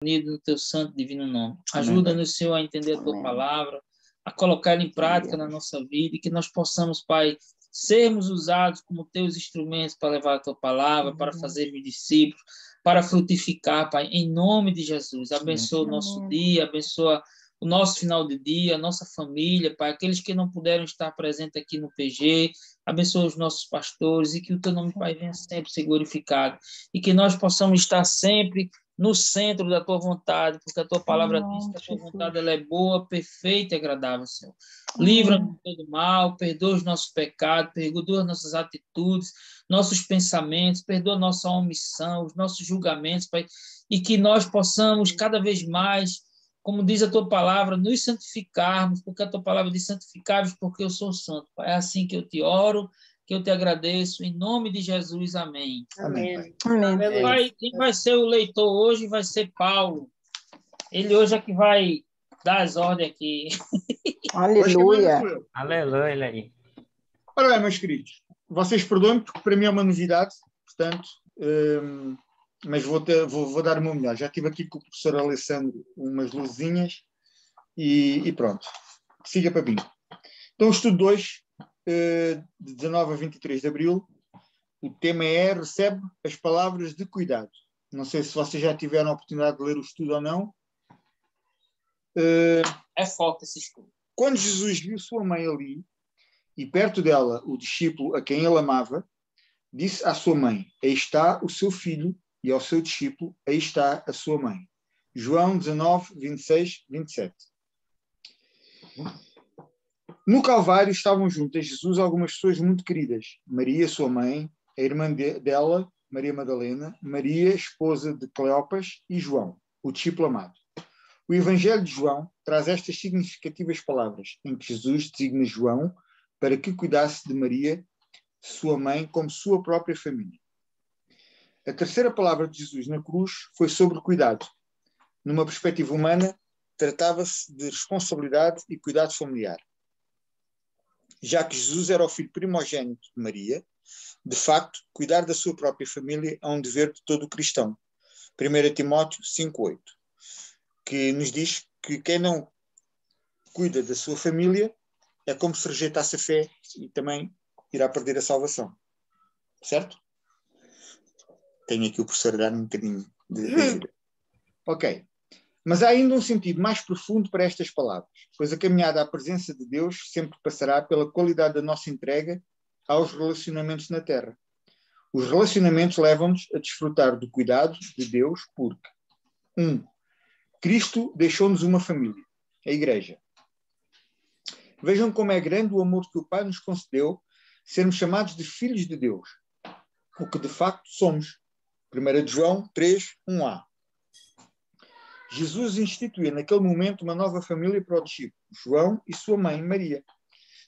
unido no teu santo divino nome. Amém. Ajuda-nos, Senhor, a entender a tua Amém. palavra, a colocar em prática na nossa vida e que nós possamos, Pai, sermos usados como teus instrumentos para levar a tua palavra, para fazermos discípulos, para frutificar, Pai, em nome de Jesus. Abençoa o nosso dia, abençoa o nosso final de dia, a nossa família, Pai, aqueles que não puderam estar presentes aqui no PG, abençoa os nossos pastores e que o teu nome, Pai, venha sempre ser glorificado e que nós possamos estar sempre no centro da tua vontade, porque a tua palavra diz que a tua vontade ela é boa, perfeita e agradável, Senhor. Livra-nos de todo mal, perdoa os nossos pecados, perdoa nossas atitudes, nossos pensamentos, perdoa nossa omissão, os nossos julgamentos, Pai, e que nós possamos cada vez mais, como diz a tua palavra, nos santificarmos, porque a tua palavra diz santificar-vos porque eu sou santo, Pai. É assim que eu te oro, que eu te agradeço, em nome de Jesus, amém. Amém. Pai, quem vai ser o leitor hoje vai ser Paulo. Ele hoje é que vai dar as ordens aqui. Aleluia. Aleluia, ele aí. Ora bem, meus queridos, vocês perdoem porque para mim é uma novidade, portanto, mas vou dar o meu melhor. Já estive aqui com o professor Alessandro umas luzinhas e pronto. Siga para mim. Então, o estudo 2, de 19 a 23 de abril, o tema é recebe as palavras de cuidado. Não sei se vocês já tiveram a oportunidade de ler o estudo ou não. É forte esse estudo. Quando Jesus viu sua mãe ali e perto dela o discípulo a quem ele amava, disse à sua mãe: aí está o seu filho, e ao seu discípulo: aí está a sua mãe. João 19, 26, 27. No Calvário estavam juntas Jesus algumas pessoas muito queridas. Maria, sua mãe, a irmã dela, Maria Madalena, Maria, esposa de Cleopas, e João, o discípulo amado. O Evangelho de João traz estas significativas palavras, em que Jesus designa João para que cuidasse de Maria, sua mãe, como sua própria família. A terceira palavra de Jesus na cruz foi sobre cuidado. Numa perspectiva humana, tratava-se de responsabilidade e cuidado familiar. Já que Jesus era o filho primogênito de Maria, de facto, cuidar da sua própria família é um dever de todo cristão. 1 Timóteo 5,8, que nos diz que quem não cuida da sua família é como se rejeitasse a fé e também irá perder a salvação. Certo? Tenho aqui o professor a dar um bocadinho de ajuda. Ok. Mas há ainda um sentido mais profundo para estas palavras, pois a caminhada à presença de Deus sempre passará pela qualidade da nossa entrega aos relacionamentos na Terra. Os relacionamentos levam-nos a desfrutar do cuidado de Deus porque 1. Cristo deixou-nos uma família, a Igreja. Vejam como é grande o amor que o Pai nos concedeu sermos chamados de filhos de Deus, o que de facto somos. 1 João 3, 1a. Jesus instituiu naquele momento uma nova família para o discípulo, João e sua mãe, Maria.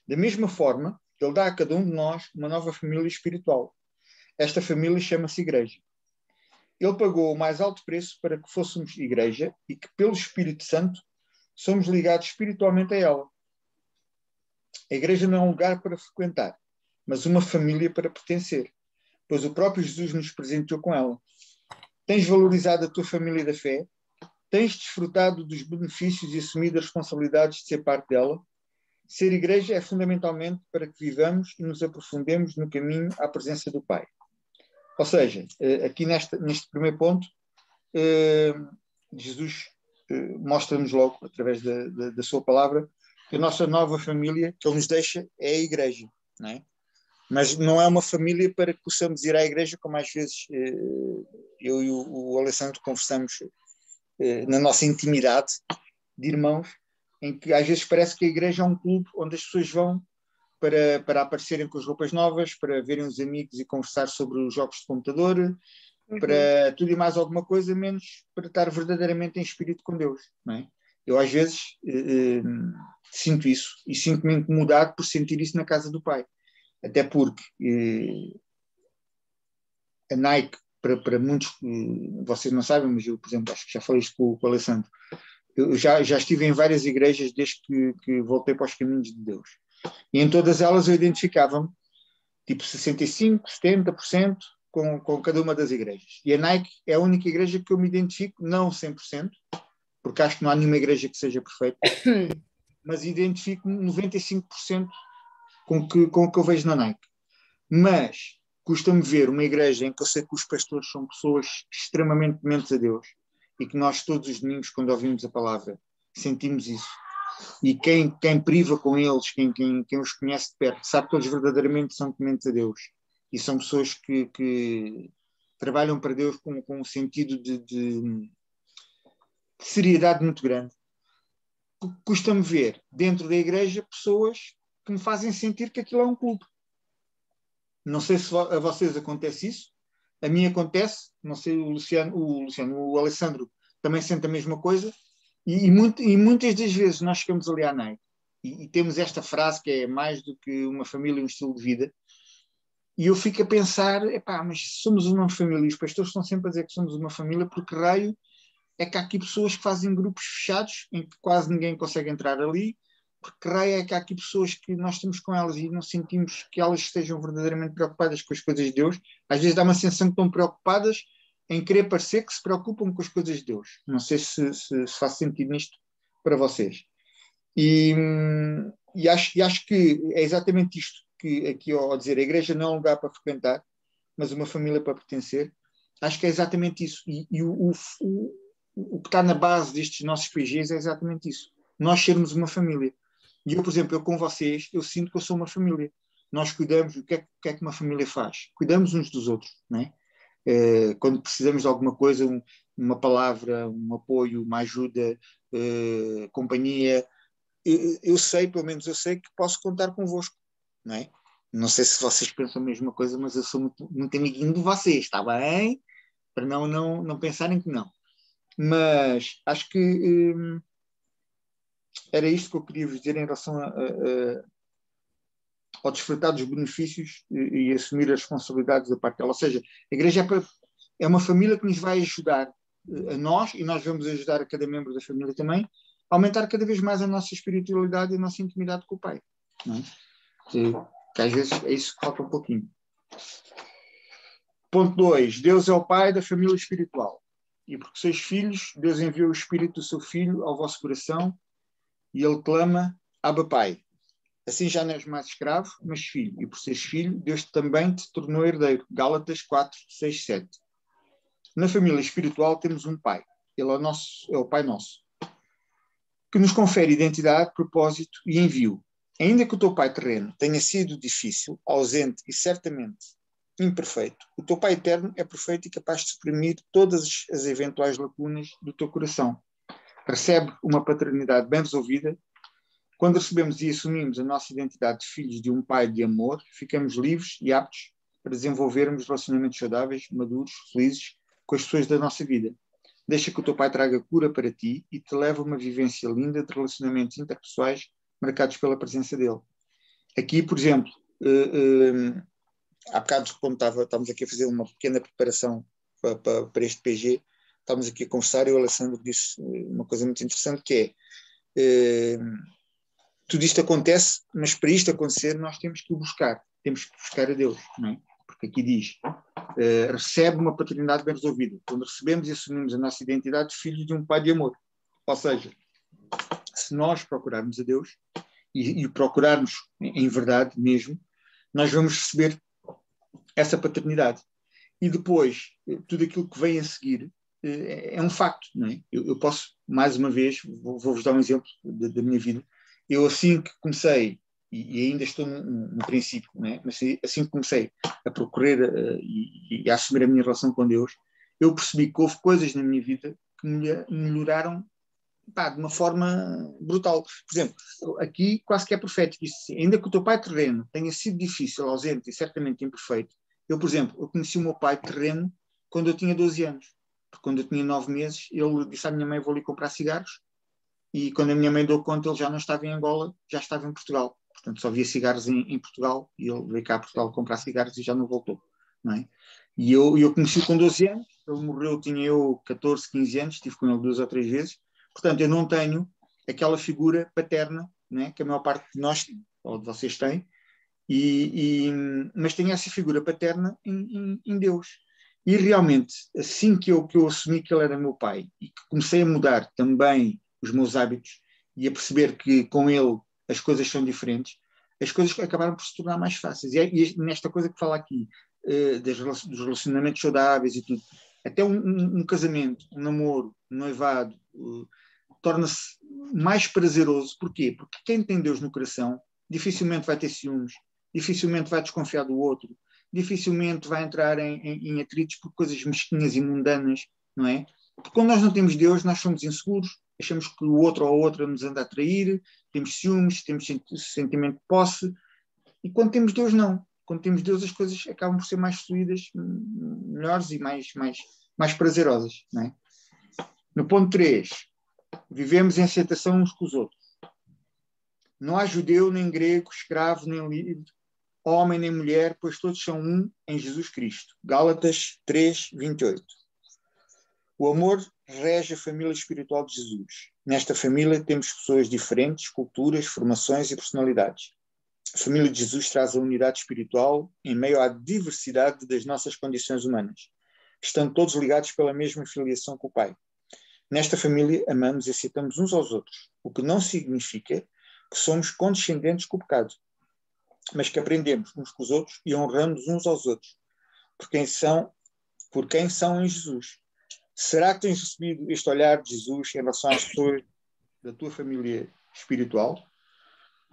Da mesma forma, ele dá a cada um de nós uma nova família espiritual. Esta família chama-se Igreja. Ele pagou o mais alto preço para que fôssemos Igreja e que, pelo Espírito Santo, somos ligados espiritualmente a ela. A Igreja não é um lugar para frequentar, mas uma família para pertencer, pois o próprio Jesus nos presenteou com ela. Tens valorizado a tua família da fé? Tens desfrutado dos benefícios e assumido as responsabilidades de ser parte dela? Ser Igreja é fundamentalmente para que vivamos e nos aprofundemos no caminho à presença do Pai. Ou seja, aqui neste primeiro ponto, Jesus mostra-nos logo, através da sua palavra, que a nossa nova família que Ele nos deixa é a Igreja, não é? Mas não é uma família para que possamos ir à Igreja, como às vezes eu e o Alessandro conversamos na nossa intimidade de irmãos, em que às vezes parece que a Igreja é um clube onde as pessoas vão para aparecerem com as roupas novas, para verem os amigos e conversar sobre os jogos de computador, para tudo e mais alguma coisa, menos para estar verdadeiramente em espírito com Deus, não é? Eu às vezes sinto isso e sinto-me incomodado por sentir isso na casa do Pai. Até porque a Nike, para muitos, vocês não sabem, mas eu, por exemplo, acho que já falei isto com o Alessandro, eu já estive em várias igrejas desde que voltei para os caminhos de Deus. E em todas elas eu identificava-me, tipo 65%, 70%, com cada uma das igrejas. E a Nike é a única igreja que eu me identifico, não 100%, porque acho que não há nenhuma igreja que seja perfeita, mas identifico-me 95% com o que eu vejo na Nike. Mas custa-me ver uma igreja em que eu sei que os pastores são pessoas extremamente tementes a Deus e que nós todos os domingos, quando ouvimos a palavra, sentimos isso. E quem priva com eles, quem os conhece de perto, sabe que eles verdadeiramente são tementes a Deus. E são pessoas que trabalham para Deus com um sentido de seriedade muito grande. Custa-me ver dentro da igreja pessoas que me fazem sentir que aquilo é um clube. Não sei se a vocês acontece isso. A mim acontece. Não sei, o Alessandro também sente a mesma coisa. E muitas das vezes nós chegamos ali à Nike e temos esta frase que é mais do que uma família e um estilo de vida. E eu fico a pensar, mas somos uma família. E os pastores estão sempre a dizer que somos uma família, porque raio é que há aqui pessoas que fazem grupos fechados em que quase ninguém consegue entrar ali, porque raio é que há aqui pessoas que nós estamos com elas e não sentimos que elas estejam verdadeiramente preocupadas com as coisas de Deus. Às vezes dá uma sensação que estão preocupadas em querer parecer que se preocupam com as coisas de Deus. Não sei se faz sentido nisto para vocês. E acho que é exatamente isto que aqui ao dizer a igreja não é um lugar para frequentar, mas uma família para pertencer. Acho que é exatamente isso. E o que está na base destes nossos PGs é exatamente isso. Nós sermos uma família. E eu, por exemplo, eu com vocês, eu sinto que eu sou uma família. Nós cuidamos, o que é que uma família faz? Cuidamos uns dos outros, não é? Quando precisamos de alguma coisa, uma palavra, um apoio, uma ajuda, companhia, eu sei, pelo menos eu sei que posso contar convosco, não é? Não sei se vocês pensam a mesma coisa, mas eu sou muito, muito amiguinho de vocês, está bem? Para não pensarem que não. Mas acho que era isto que eu queria vos dizer em relação ao desfrutar dos benefícios e assumir as responsabilidades da parte dela. Ou seja, a igreja é uma família que nos vai ajudar a nós, e nós vamos ajudar a cada membro da família também, a aumentar cada vez mais a nossa espiritualidade e a nossa intimidade com o Pai. Não é? Que às vezes é isso que falta um pouquinho. Ponto 2. Deus é o Pai da família espiritual. E porque sois filhos, Deus enviou o Espírito do seu Filho ao vosso coração e ele clama, Abba Pai. Assim já não és mais escravo, mas filho. E por seres filho, Deus também te tornou herdeiro. Gálatas 4, 6, 7. Na família espiritual temos um Pai. Ele é o Pai nosso, que nos confere identidade, propósito e envio. Ainda que o teu pai terreno tenha sido difícil, ausente e certamente imperfeito, o teu Pai eterno é perfeito e capaz de suprimir todas as eventuais lacunas do teu coração. Recebe uma paternidade bem resolvida. Quando recebemos e assumimos a nossa identidade de filhos de um Pai de amor, ficamos livres e aptos para desenvolvermos relacionamentos saudáveis, maduros, felizes com as pessoas da nossa vida. Deixa que o teu Pai traga cura para ti e te leve a uma vivência linda de relacionamentos interpessoais marcados pela presença dele. Aqui, por exemplo, há bocado, como estávamos aqui a fazer uma pequena preparação para este PG, estávamos aqui a conversar e o Alessandro disse uma coisa muito interessante, que é tudo isto acontece, mas para isto acontecer nós temos que o buscar, temos que buscar a Deus, não é? Porque aqui diz, recebe uma paternidade bem resolvida. Quando recebemos e assumimos a nossa identidade de filhos de um Pai de amor. Ou seja, se nós procurarmos a Deus e o procurarmos em verdade mesmo, nós vamos receber essa paternidade. E depois, tudo aquilo que vem a seguir é um facto, não é? Eu posso, mais uma vez, vou-vos dar um exemplo da minha vida. Eu, assim que comecei, e ainda estou no princípio, não é? Mas assim que comecei a procurar e a assumir a minha relação com Deus, eu percebi que houve coisas na minha vida que melhoraram de uma forma brutal. Por exemplo, aqui quase que é profético. Ainda que o teu pai terreno tenha sido difícil, ausente e certamente imperfeito, eu, por exemplo, eu conheci o meu pai terreno quando eu tinha 12 anos. Porque quando eu tinha 9 meses, ele disse à minha mãe, vou ali comprar cigarros. E quando a minha mãe deu conta, ele já não estava em Angola, já estava em Portugal. Portanto, só havia cigarros em Portugal e ele veio cá a Portugal comprar cigarros e já não voltou. Não é? E eu conheci-o com 12 anos, ele morreu, tinha eu 14, 15 anos, estive com ele 2 ou 3 vezes. Portanto, eu não tenho aquela figura paterna, né, que a maior parte de nós, ou de vocês, tem, Mas tenho essa figura paterna em Deus. E realmente, assim que eu assumi que ele era meu pai e que comecei a mudar também os meus hábitos e a perceber que com ele as coisas são diferentes, as coisas acabaram por se tornar mais fáceis. E nesta coisa que fala aqui, dos relacionamentos saudáveis e tudo, até um casamento, um namoro, um noivado, torna-se mais prazeroso. Porquê? Porque quem tem Deus no coração dificilmente vai ter ciúmes, dificilmente vai desconfiar do outro, dificilmente vai entrar em atritos por coisas mesquinhas e mundanas, não é? Porque quando nós não temos Deus, nós somos inseguros, achamos que o outro ou a outra nos anda a trair, temos ciúmes, temos sentimento de posse, e quando temos Deus, não. Quando temos Deus, as coisas acabam por ser mais fluídas, melhores e mais prazerosas, não é? No ponto 3, vivemos em aceitação uns com os outros. Não há judeu, nem grego, escravo, nem livre, homem nem mulher, pois todos são um em Jesus Cristo. Gálatas 3, 28. O amor rege a família espiritual de Jesus. Nesta família temos pessoas diferentes, culturas, formações e personalidades. A família de Jesus traz a unidade espiritual em meio à diversidade das nossas condições humanas, estando todos ligados pela mesma filiação com o Pai. Nesta família amamos e aceitamos uns aos outros, o que não significa que somos condescendentes com o pecado, mas que aprendemos uns com os outros e honramos uns aos outros, por quem são em Jesus. Será que tens recebido este olhar de Jesus em relação às pessoas da tua família espiritual?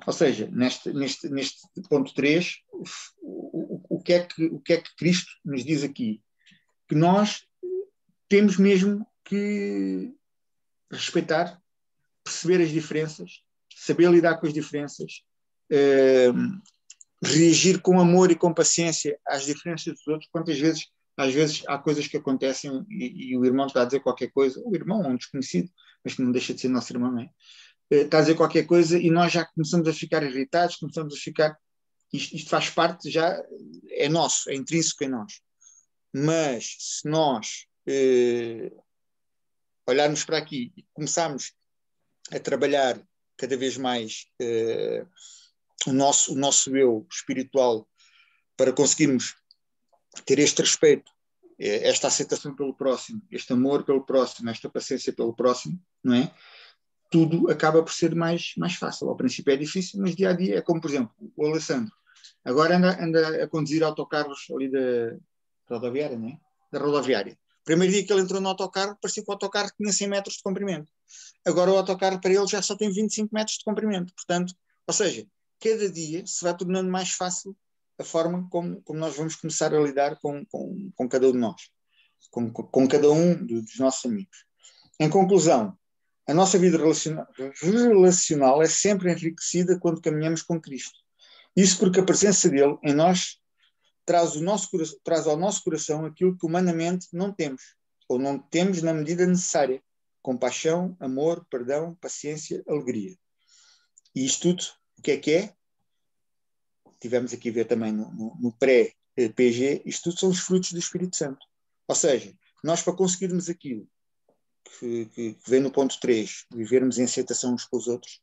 Ou seja, neste ponto 3, o que é que Cristo nos diz aqui? Que nós temos mesmo que respeitar, perceber as diferenças, saber lidar com as diferenças, reagir com amor e com paciência às diferenças dos outros. Quantas vezes, às vezes, há coisas que acontecem e o irmão está a dizer qualquer coisa, o irmão é um desconhecido, mas que não deixa de ser nosso irmão, não é? Está a dizer qualquer coisa e nós já começamos a ficar irritados, começamos a ficar... Isto faz parte, já é nosso, é intrínseco em nós. Mas se nós olharmos para aqui e começarmos a trabalhar cada vez mais o nosso eu espiritual para conseguirmos ter este respeito, esta aceitação pelo próximo, este amor pelo próximo, esta paciência pelo próximo, não é? Tudo acaba por ser mais fácil. Ao princípio é difícil, mas dia a dia é como, por exemplo, o Alessandro. Agora anda a conduzir autocarros ali da rodoviária, não é? Da rodoviária. Primeiro dia que ele entrou no autocarro, parecia que o autocarro tinha 100 metros de comprimento. Agora o autocarro para ele já só tem 25 metros de comprimento. Portanto, ou seja, cada dia se vai tornando mais fácil a forma como nós vamos começar a lidar com cada um de nós, com cada um dos nossos amigos. Em conclusão, a nossa vida relacional é sempre enriquecida quando caminhamos com Cristo. Isso porque a presença dele em nós traz ao nosso coração aquilo que humanamente não temos, ou não temos na medida necessária: compaixão, amor, perdão, paciência, alegria. E isto tudo, o que é? Tivemos aqui a ver também no pré-PG, isto tudo são os frutos do Espírito Santo. Ou seja, nós para conseguirmos aquilo que vem no ponto 3, vivermos em aceitação uns com os outros,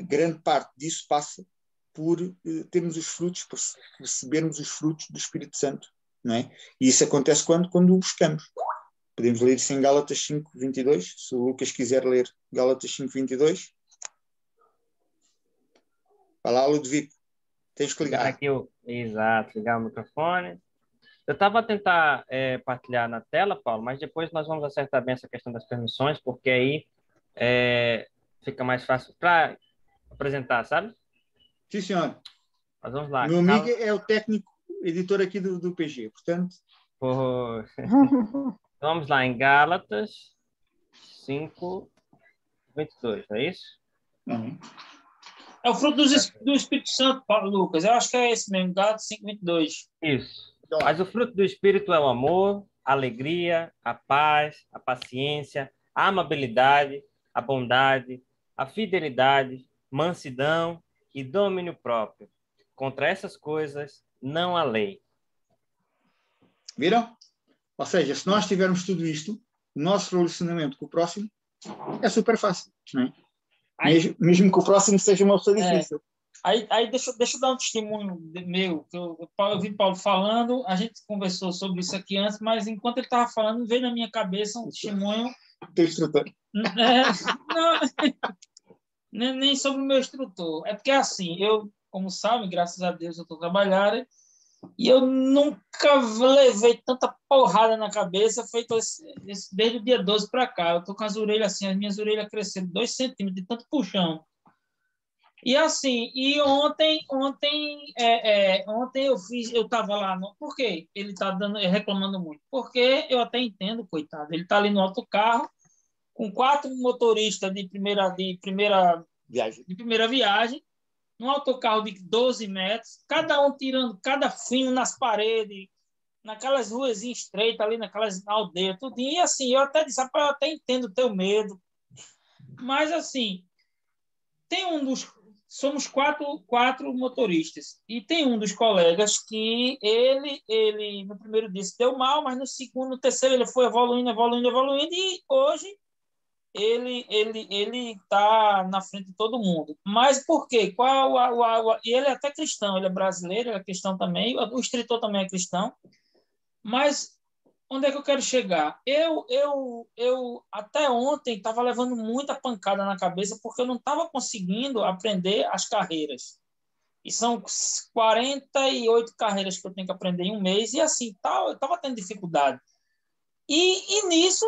grande parte disso passa por termos os frutos, por recebermos os frutos do Espírito Santo, não é? E isso acontece quando o buscamos. Podemos ler isso em Gálatas 5:22, se o Lucas quiser ler Gálatas 5:22. Vai lá, Ludovico, tens que ligar. Exato, ligar o microfone. Eu estava a tentar partilhar na tela, Paulo, mas depois nós vamos acertar bem essa questão das permissões, porque aí fica mais fácil para apresentar, sabe? Sim, senhor. Mas vamos lá. Meu amigo é o técnico editor aqui do PG, portanto... Vamos lá, em Gálatas 5:22, é isso? É o fruto do Espírito Santo, Paulo Lucas. Eu acho que é esse mesmo, Gálatas 5:22. Isso. Mas o fruto do Espírito é o amor, a alegria, a paz, a paciência, a amabilidade, a bondade, a fidelidade, mansidão e domínio próprio. Contra essas coisas não há lei. Viram? Ou seja, se nós tivermos tudo isto, o nosso relacionamento com o próximo é super fácil, não é? Mesmo que o próximo seja uma pessoa difícil. Aí deixa eu dar um testemunho meu, que eu vi Paulo falando, a gente conversou sobre isso aqui antes, mas enquanto ele estava falando, veio na minha cabeça um testemunho. Teu instrutor. Não, nem sobre o meu instrutor. É porque, assim, eu, como sabe, graças a Deus eu estou trabalhando, e eu nunca levei tanta porrada na cabeça, feito desde o dia 12 para cá. Eu estou com as orelhas assim, as minhas orelhas crescendo 2 centímetros de tanto puxão. E assim, ontem eu estava lá, por quê? Ele está reclamando muito. Porque eu até entendo, coitado. Ele está ali no autocarro, com 4 motoristas de primeira viagem, num autocarro de 12 metros, cada um tirando cada fino nas paredes, naquelas ruazinhas estreitas ali, naquelas aldeias, tudo. E assim, eu até disse, rapaz, eu até entendo o teu medo. Mas assim, somos quatro motoristas. E tem um dos colegas que ele no primeiro dia se deu mal, mas no segundo, no terceiro, ele foi evoluindo, e hoje ele está na frente de todo mundo. Mas por quê? E ele é até cristão, ele é brasileiro, ele é cristão também, o instrutor também é cristão. Mas onde é que eu quero chegar? Eu até ontem estava levando muita pancada na cabeça porque eu não estava conseguindo aprender as carreiras. E são 48 carreiras que eu tenho que aprender em um mês, e assim, eu estava tendo dificuldade. E nisso,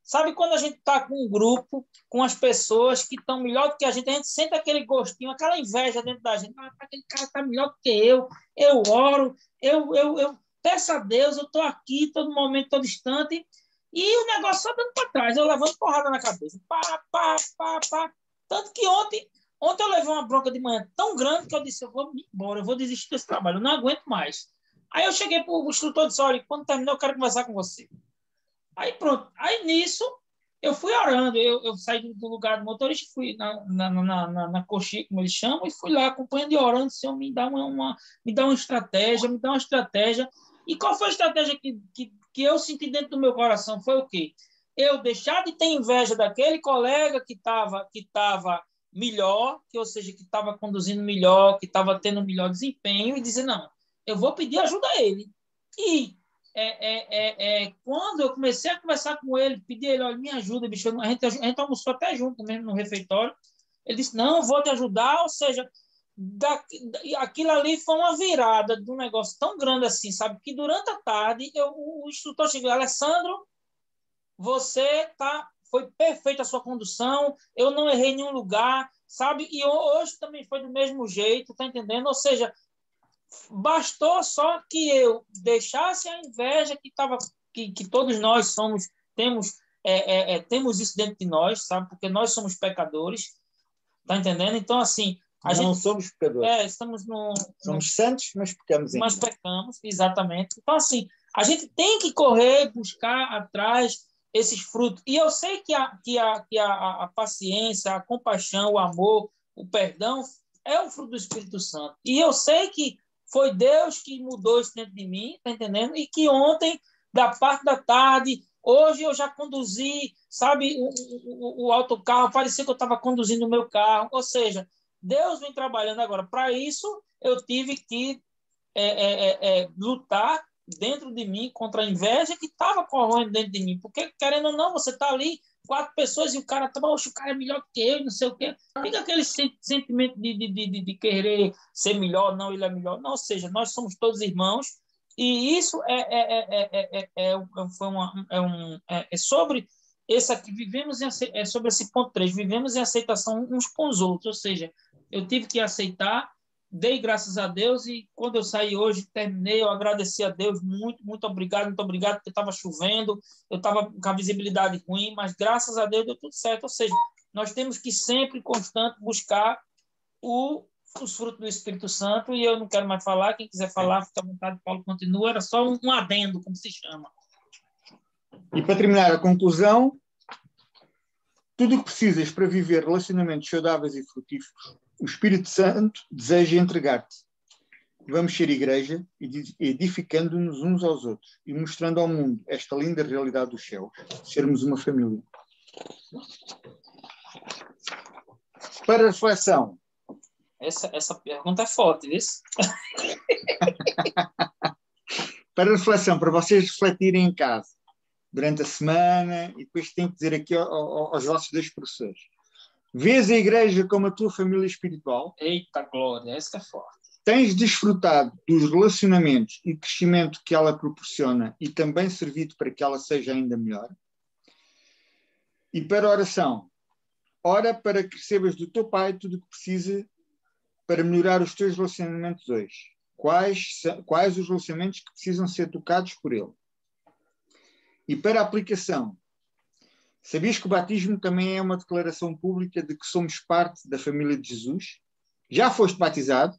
sabe quando a gente está com um grupo, com as pessoas que estão melhor do que a gente sente aquele gostinho, aquela inveja dentro da gente. Aquele cara está melhor do que eu oro, eu peço a Deus, eu estou aqui todo momento, todo instante, e o negócio só dando para trás, eu levando porrada na cabeça. Pá. Tanto que ontem eu levei uma bronca de manhã tão grande que eu disse, eu vou me embora, eu vou desistir desse trabalho, eu não aguento mais. Aí eu cheguei para o instrutor e disse, olha, quando terminar eu quero conversar com você. Aí pronto, aí nisso eu fui orando, eu saí do lugar do motorista, fui na coxinha, como eles chamam, e fui lá acompanhando e orando, Senhor, me dá uma estratégia, E qual foi a estratégia que eu senti dentro do meu coração? Foi o quê? Eu deixar de ter inveja daquele colega que estava melhor, ou seja, que estava conduzindo melhor, que estava tendo melhor desempenho, e dizer, não, eu vou pedir ajuda a ele. E quando eu comecei a conversar com ele, pedi a ele, olha, me ajuda, bicho, a gente almoçou até junto mesmo no refeitório, ele disse, não, eu vou te ajudar, ou seja, aquilo ali foi uma virada de um negócio tão grande assim, sabe, que durante a tarde o instrutor chegou, Alessandro, foi perfeita a sua condução, eu não errei em nenhum lugar, sabe, e hoje também foi do mesmo jeito, tá entendendo? Ou seja, bastou só que eu deixasse a inveja que todos nós temos isso dentro de nós, sabe? Porque nós somos pecadores, tá entendendo? Então, assim, não somos pecadores. Estamos somos santos, mas pecamos ainda. Mas pecamos, exatamente. Então, assim, a gente tem que correr, buscar atrás esses frutos. E eu sei que a paciência, a compaixão, o amor, o perdão é o fruto do Espírito Santo. E eu sei que foi Deus que mudou isso dentro de mim, tá entendendo? E que ontem, da parte da tarde, hoje eu já conduzi, sabe, o autocarro, parecia que eu estava conduzindo o meu carro. Ou seja, Deus vem trabalhando agora. Para isso, eu tive que lutar dentro de mim contra a inveja que estava corroendo dentro de mim. Porque, querendo ou não, você está ali, 4 pessoas, e o cara tá, o cara é melhor que eu, não sei o quê. Fica aquele sentimento de querer ser melhor, não, ele é melhor. Não, ou seja, nós somos todos irmãos, e isso é sobre esse aqui, sobre esse ponto 3, vivemos em aceitação uns com os outros, ou seja, eu tive que aceitar, dei graças a Deus, e quando eu saí hoje, terminei, eu agradeci a Deus, muito obrigado, porque estava chovendo, eu estava com a visibilidade ruim, mas graças a Deus deu tudo certo. Ou seja, nós temos que sempre, constante, buscar os frutos do Espírito Santo, e eu não quero mais falar, quem quiser falar, fica à vontade, Paulo continua, era só um adendo, como se chama. E para terminar a conclusão, tudo o que precisas para viver relacionamentos saudáveis e frutíferos, o Espírito Santo deseja entregar-te. Vamos ser igreja, edificando-nos uns aos outros e mostrando ao mundo esta linda realidade dos céus, sermos uma família. Para a reflexão, essa pergunta é forte, viu? Para reflexão, para vocês refletirem em casa, durante a semana, e depois tenho que dizer aqui aos vossos dois professores. Vês a igreja como a tua família espiritual? Eita glória, essa é forte. Tens desfrutado dos relacionamentos e crescimento que ela proporciona e também servido para que ela seja ainda melhor? E para a oração, ora para que recebas do teu Pai tudo o que precisa para melhorar os teus relacionamentos hoje. Quais os relacionamentos que precisam ser tocados por Ele? E para a aplicação, sabias que o batismo também é uma declaração pública de que somos parte da família de Jesus? Já foste batizado?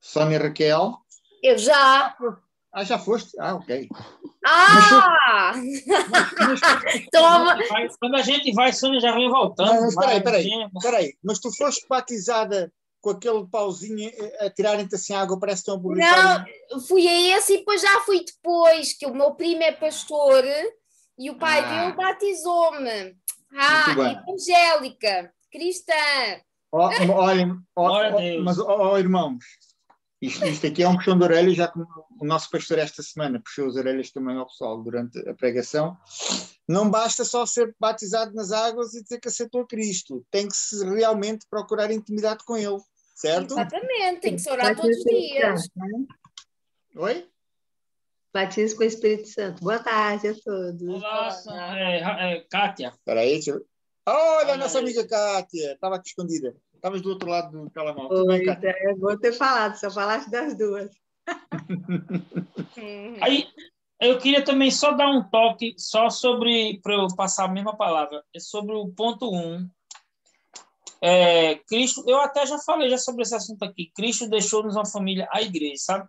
Sónia Raquel? Eu já. Já foste? Ok. Toma! Quando a gente vai, Sônia já vem voltando. Mas peraí. Mas tu foste batizada com aquele pauzinho a tirarem-te assim água, parece que estão a publicar. Não, fui a esse e depois já fui depois, que o meu primo é pastor e o pai dele batizou-me. Evangélica, cristã. Olhem, mas irmãos, isto aqui é um puxão de orelhas, já que o nosso pastor esta semana puxou as orelhas também ao pessoal durante a pregação. Não basta só ser batizado nas águas e dizer que aceitou Cristo. Tem que se realmente procurar intimidade com Ele, certo? Exatamente, tem que se orar todos os dias. Oi? Batismo com o Espírito Santo. Boa tarde a todos. Olá, Kátia. Espera aí, olha a nossa amiga Kátia. Estava aqui escondida. Estavas do outro lado do telemóvel. Tudo bem, Kátia? Vou ter falado, só falaste das duas. Aí, eu queria também só dar um toque, só sobre, para eu passar a mesma palavra, sobre o ponto 1. Cristo, eu até já falei sobre esse assunto aqui. Cristo deixou-nos uma família, a igreja, sabe?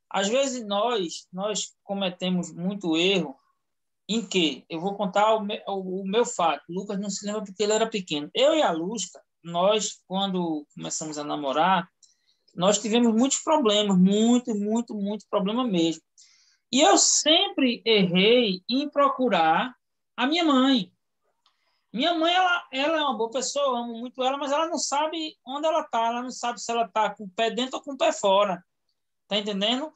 Às vezes nós cometemos muito erro em que, eu vou contar o meu fato, Lucas não se lembra porque ele era pequeno. Eu e a Lusca, nós, quando começamos a namorar, nós tivemos muitos problemas, muito problema mesmo. E eu sempre errei em procurar a minha mãe. Minha mãe, ela é uma boa pessoa, eu amo muito ela, mas ela não sabe onde ela está, ela não sabe se ela está com o pé dentro ou com o pé fora. Tá entendendo?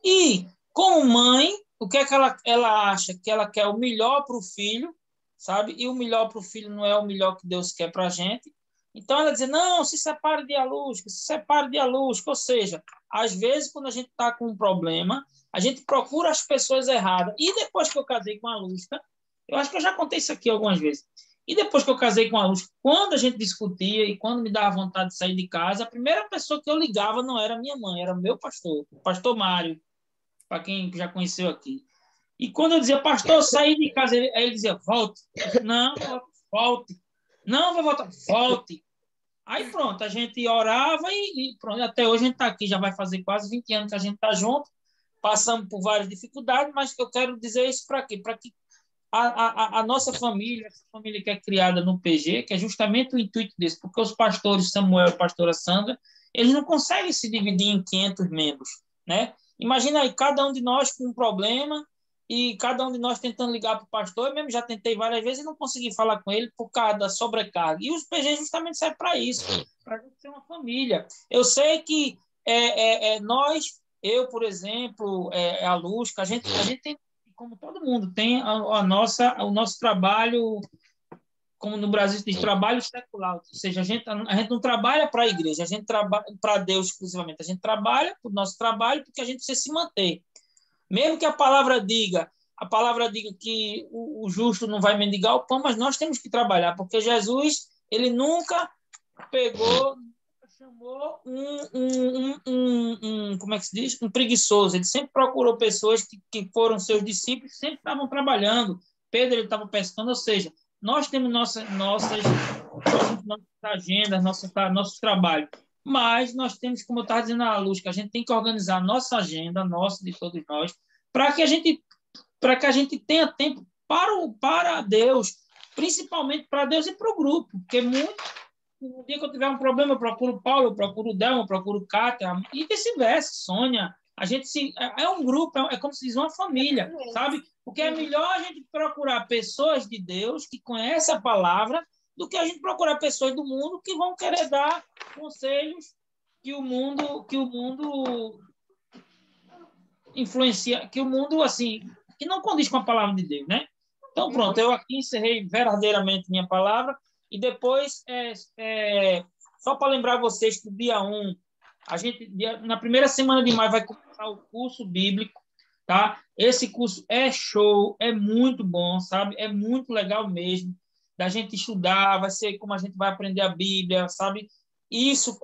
E, como mãe, o que é que ela acha? Que ela quer o melhor para o filho, sabe? E o melhor para o filho não é o melhor que Deus quer para a gente. Então, ela diz, não, se separe de Alusca, se separe de Alusca. Ou seja, às vezes, quando a gente está com um problema, a gente procura as pessoas erradas. E depois que eu casei com a Alusca, eu acho que eu já contei isso aqui algumas vezes, e depois que eu casei com a Alusca, quando a gente discutia e quando me dava vontade de sair de casa, a primeira pessoa que eu ligava não era minha mãe, era o meu pastor, o pastor Mário, para quem já conheceu aqui. E quando eu dizia, pastor, eu saí de casa, aí ele dizia, volte. Não, volte. Não, vou voltar. Volte. Aí pronto, a gente orava e pronto. Até hoje a gente está aqui, já vai fazer quase 20 anos que a gente está junto, passamos por várias dificuldades, mas eu quero dizer isso para quê? Para que a nossa família, essa família que é criada no PG, que é justamente o intuito disso, porque os pastores Samuel e a pastora Sandra, eles não conseguem se dividir em 500 membros, né? Imagina aí, cada um de nós com um problema e cada um de nós tentando ligar para o pastor, eu mesmo já tentei várias vezes e não consegui falar com ele por causa da sobrecarga. E os PG justamente servem para isso, para a gente ser uma família. Eu sei que nós, eu, por exemplo, a Lusca, a gente tem, como todo mundo, tem o nosso trabalho, como no Brasil se diz, trabalho secular. Ou seja, a gente não trabalha para a igreja, a gente trabalha para Deus exclusivamente. A gente trabalha para o nosso trabalho porque a gente precisa se manter. Mesmo que a palavra diga que o justo não vai mendigar o pão, mas nós temos que trabalhar, porque Jesus, ele nunca chamou como é que se diz? Um preguiçoso. Ele sempre procurou pessoas que foram seus discípulos, sempre estavam trabalhando. Pedro, ele estava pescando, ou seja, nós temos nossas agendas, nossos trabalhos, mas nós temos, como eu estava dizendo à Luz, que a gente tem que organizar a nossa agenda, nossa de todos nós, para que a gente tenha tempo para Deus, principalmente para Deus e para o grupo, porque no dia que eu tiver um problema, eu procuro Paulo, eu procuro Delma, eu procuro Kátia, e vice-versa, Sônia. A gente é um grupo, é como se diz uma família, sabe? Porque é melhor a gente procurar pessoas de Deus que conhecem a palavra do que a gente procurar pessoas do mundo que vão querer dar conselhos que o mundo influencia, que o mundo, assim, que não condiz com a palavra de Deus, né? Então, pronto, eu aqui encerrei verdadeiramente minha palavra e depois, só para lembrar vocês que o dia 1, na primeira semana de maio vai começar o curso bíblico, tá? Esse curso é show, é muito bom, sabe? É muito legal mesmo da gente estudar, vai ser como a gente vai aprender a Bíblia, sabe? Isso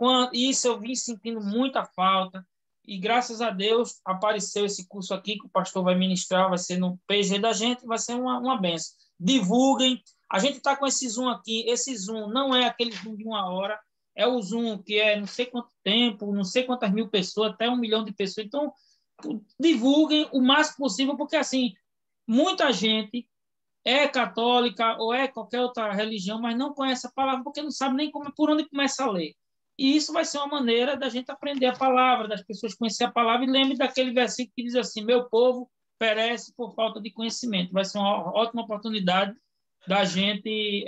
eu vim sentindo muita falta e graças a Deus apareceu esse curso aqui que o pastor vai ministrar, vai ser no PG da gente, vai ser uma benção. Divulguem. A gente está com esse Zoom aqui. Esse Zoom não é aquele Zoom de 1 hora, é o Zoom que é não sei quanto tempo, não sei quantas mil pessoas, até 1 milhão de pessoas. Então, divulguem o máximo possível, porque assim, muita gente é católica ou é qualquer outra religião, mas não conhece a palavra porque não sabe nem por onde começa a ler. E isso vai ser uma maneira da gente aprender a palavra, das pessoas conhecerem a palavra. E lembre daquele versículo que diz assim: meu povo perece por falta de conhecimento. Vai ser uma ótima oportunidade da gente,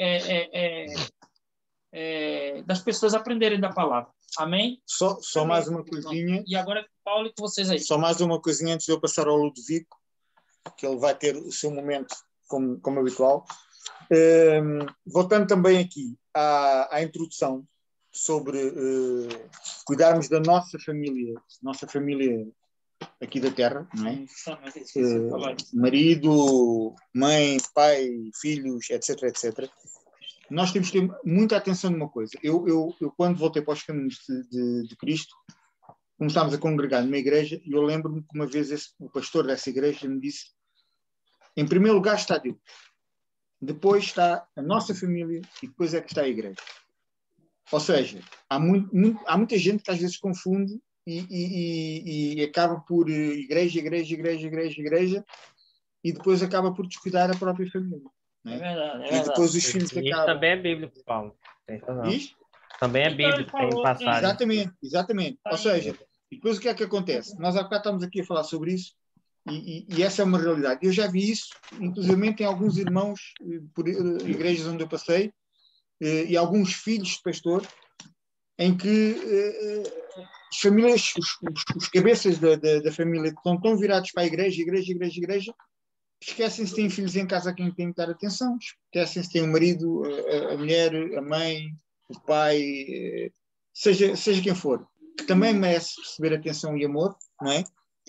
das pessoas aprenderem da palavra. Amém? Só mais uma coisinha. E agora, Paulo, com vocês aí. Só mais uma coisinha antes de eu passar ao Ludovico, que ele vai ter o seu momento como habitual. Voltando também aqui à introdução sobre cuidarmos da nossa família aqui da Terra, não é? Marido, mãe, pai, filhos, etc, etc. Nós temos que ter muita atenção numa coisa. Eu quando voltei para os caminhos de Cristo, começámos a congregar numa igreja e eu lembro-me que uma vez o pastor dessa igreja me disse: em primeiro lugar está Deus, depois está a nossa família e depois é que está a igreja. Ou seja, há muita gente que às vezes confunde e acaba por igreja e depois acaba por descuidar a própria família. Não é? É verdade. E depois os filhos Isso acabam. também é bíblico, Paulo. Diz? Também é Então, ele bíblico, tem falou, passagem. Exatamente. Ou seja, e depois o que é que acontece? Nós há bocado estamos aqui a falar sobre isso e essa é uma realidade. Eu já vi isso, inclusive em alguns irmãos por igrejas onde eu passei e alguns filhos de pastor, em que as famílias, os cabeças da família que estão tão virados para a igreja, esquecem-se que têm filhos em casa a quem têm que dar atenção, esquecem-se que têm o marido, a mulher, a mãe, o pai, seja quem for, que também merece receber atenção e amor, não é?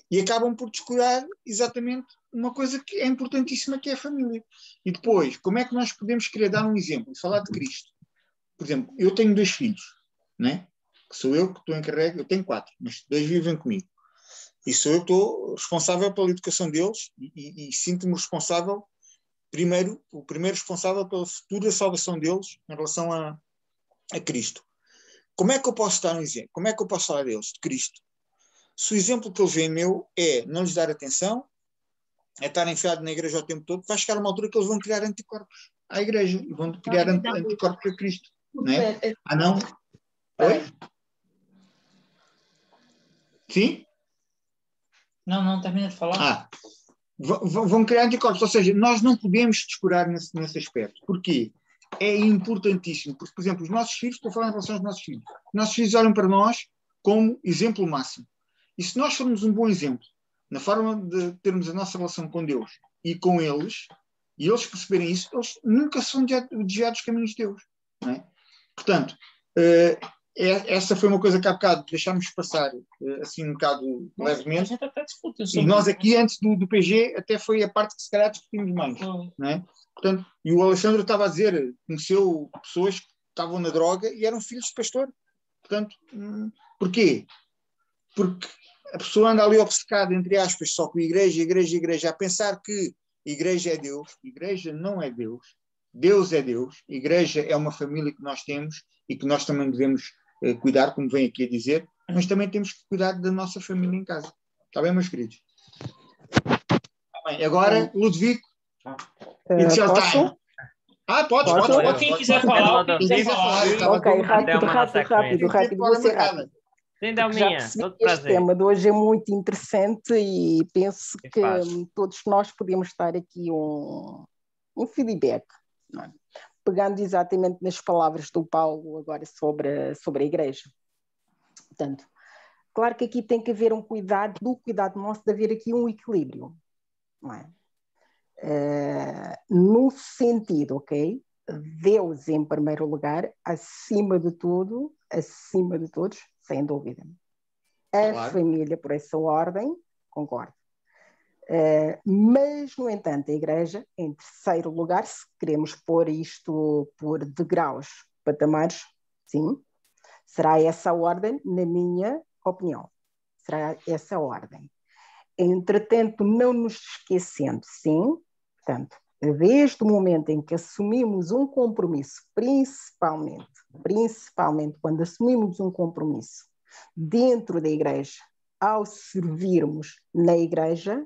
E acabam por descuidar exatamente uma coisa que é importantíssima, que é a família. E depois, como é que nós podemos querer dar um exemplo e falar de Cristo? Por exemplo, eu tenho 2 filhos, né? Que sou eu que estou encarregue, eu tenho 4, mas 2 vivem comigo. E sou eu que estou responsável pela educação deles e sinto-me responsável, o primeiro responsável pela futura salvação deles em relação a Cristo. Como é que eu posso dar um exemplo? Como é que eu posso falar deles, de Cristo? Se o exemplo que eles veem meu é não lhes dar atenção, é estar enfiado na igreja o tempo todo, vai chegar uma altura que eles vão criar anticorpos à igreja e vão criar anticorpos a Cristo. Não é? Ah, não? Oi? Sim? Não, termina de falar. Vão criar anticorpos, ou seja, nós não podemos descurar nesse aspecto. Porquê? É importantíssimo, porque, por exemplo, os nossos filhos, estou a falar em relação aos nossos filhos olham para nós como exemplo máximo. E se nós formos um bom exemplo na forma de termos a nossa relação com Deus e com eles, e eles perceberem isso, eles nunca são desviados dos caminhos de Deus. Não é? Portanto, essa foi uma coisa que há bocado deixámos passar assim um bocado levemente. A gente até discutiu e nós aqui, antes do PG, até foi a parte que se calhar discutimos mais. Não é? Portanto, e o Alexandre estava a dizer, conheceu pessoas que estavam na droga e eram filhos de pastor. Portanto, porquê? Porque a pessoa anda ali obcecada, entre aspas, só com igreja, a pensar que igreja é Deus. Igreja não é Deus. Deus é Deus. Igreja é uma família que nós temos e que nós também devemos cuidar, como vem aqui a dizer, mas também temos que cuidar da nossa família em casa. Está bem, meus queridos? Tá bem. Agora, Ludovico. Posso? Pode. Quem quiser falar. Ok, rápido. Vou ser rápido. Sim, Já Delminha, percebi todo que este prazer. tema de hoje é muito interessante e penso que todos nós podemos dar aqui um feedback, não é? Pegando exatamente nas palavras do Paulo agora sobre a igreja. Portanto, claro que aqui tem que haver um cuidado, do cuidado nosso de haver aqui um equilíbrio, não é? No sentido, ok? Deus em primeiro lugar, acima de tudo, acima de todos, sem dúvida. A família por essa ordem, concordo. Mas, no entanto, a Igreja, em terceiro lugar, se queremos pôr isto por degraus, patamares, sim, será essa a ordem, na minha opinião. Será essa a ordem. Entretanto, não nos esquecendo, sim, portanto, desde o momento em que assumimos um compromisso, principalmente quando assumimos um compromisso dentro da Igreja, ao servirmos na Igreja,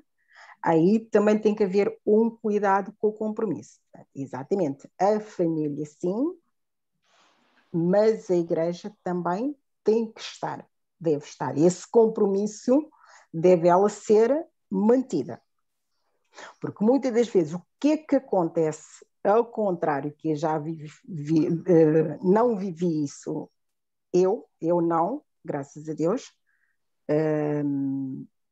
aí também tem que haver um cuidado com o compromisso. Exatamente, a família sim, mas a Igreja também tem que estar, deve estar. Esse compromisso deve ela ser mantida. Porque muitas das vezes o que é que acontece, ao contrário, que eu já não vivi isso, eu não, graças a Deus,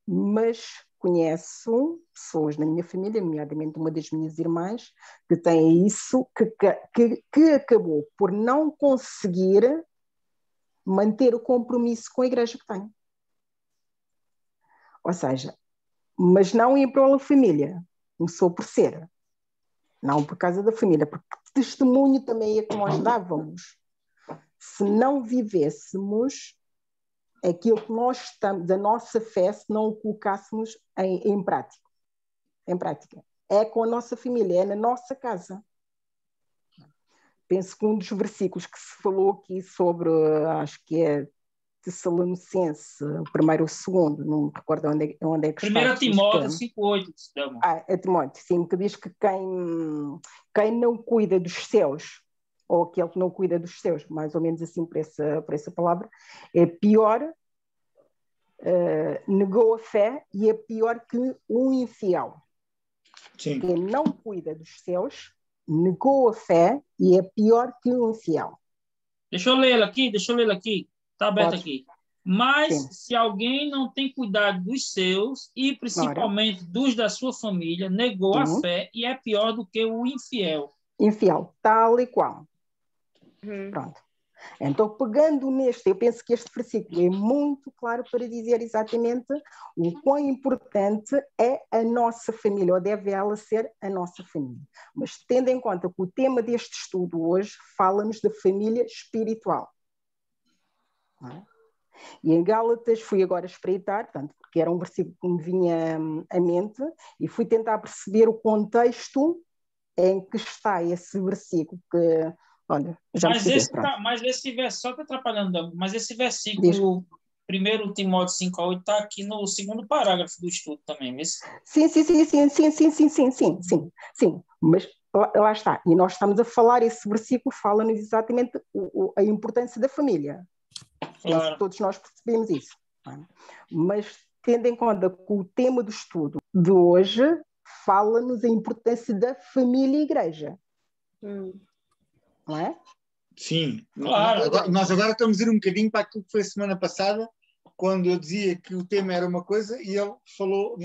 mas conheço pessoas na minha família, nomeadamente uma das minhas irmãs, que tem isso, que acabou por não conseguir manter o compromisso com a Igreja que tem. Ou seja, mas não em prol da família, começou por ser, não por causa da família, porque testemunho também é que nós dávamos. Se não vivêssemos aquilo que nós estamos, da nossa fé, se não o colocássemos em prática. É com a nossa família, é na nossa casa. Penso que um dos versículos que se falou aqui sobre, acho que é Tessalonicense, o primeiro ou o segundo, não me recordo onde é que está. 1 Timóteo 5,8. É Timóteo, sim, que diz que quem não cuida dos seus, ou aquele que não cuida dos seus, mais ou menos assim por essa palavra, é pior, negou a fé e é pior que um infiel. Sim. Quem não cuida dos seus, negou a fé e é pior que um infiel. Deixa eu ler aqui. Está aberto Pode. aqui. Mas Sim. se alguém não tem cuidado dos seus, e principalmente dos da sua família, negou a fé e é pior do que o infiel. Infiel, tal e qual. Pronto. Então, pegando neste, eu penso que este versículo é muito claro para dizer exatamente o quão importante é a nossa família, ou deve ela ser a nossa família. Mas tendo em conta que o tema deste estudo hoje fala-nos da família espiritual. Não é? E em Gálatas fui agora espreitar, portanto, porque era um versículo que me vinha à mente, e fui tentar perceber o contexto em que está esse versículo, que, olha, já me esqueci. Mas esse versículo, só está atrapalhando, mas esse versículo, 1 Timóteo 5,8, está aqui no segundo parágrafo do estudo também, mesmo? Sim. Mas lá está, e nós estamos a falar, esse versículo fala-nos exatamente a importância da família. Claro. Todos nós percebemos isso. Mas tendo em conta que o tema do estudo de hoje fala-nos a importância da família e igreja. Não é? Sim. Claro. Nós agora estamos a ir um bocadinho para aquilo que foi a semana passada, quando eu dizia que o tema era uma coisa e ele falou,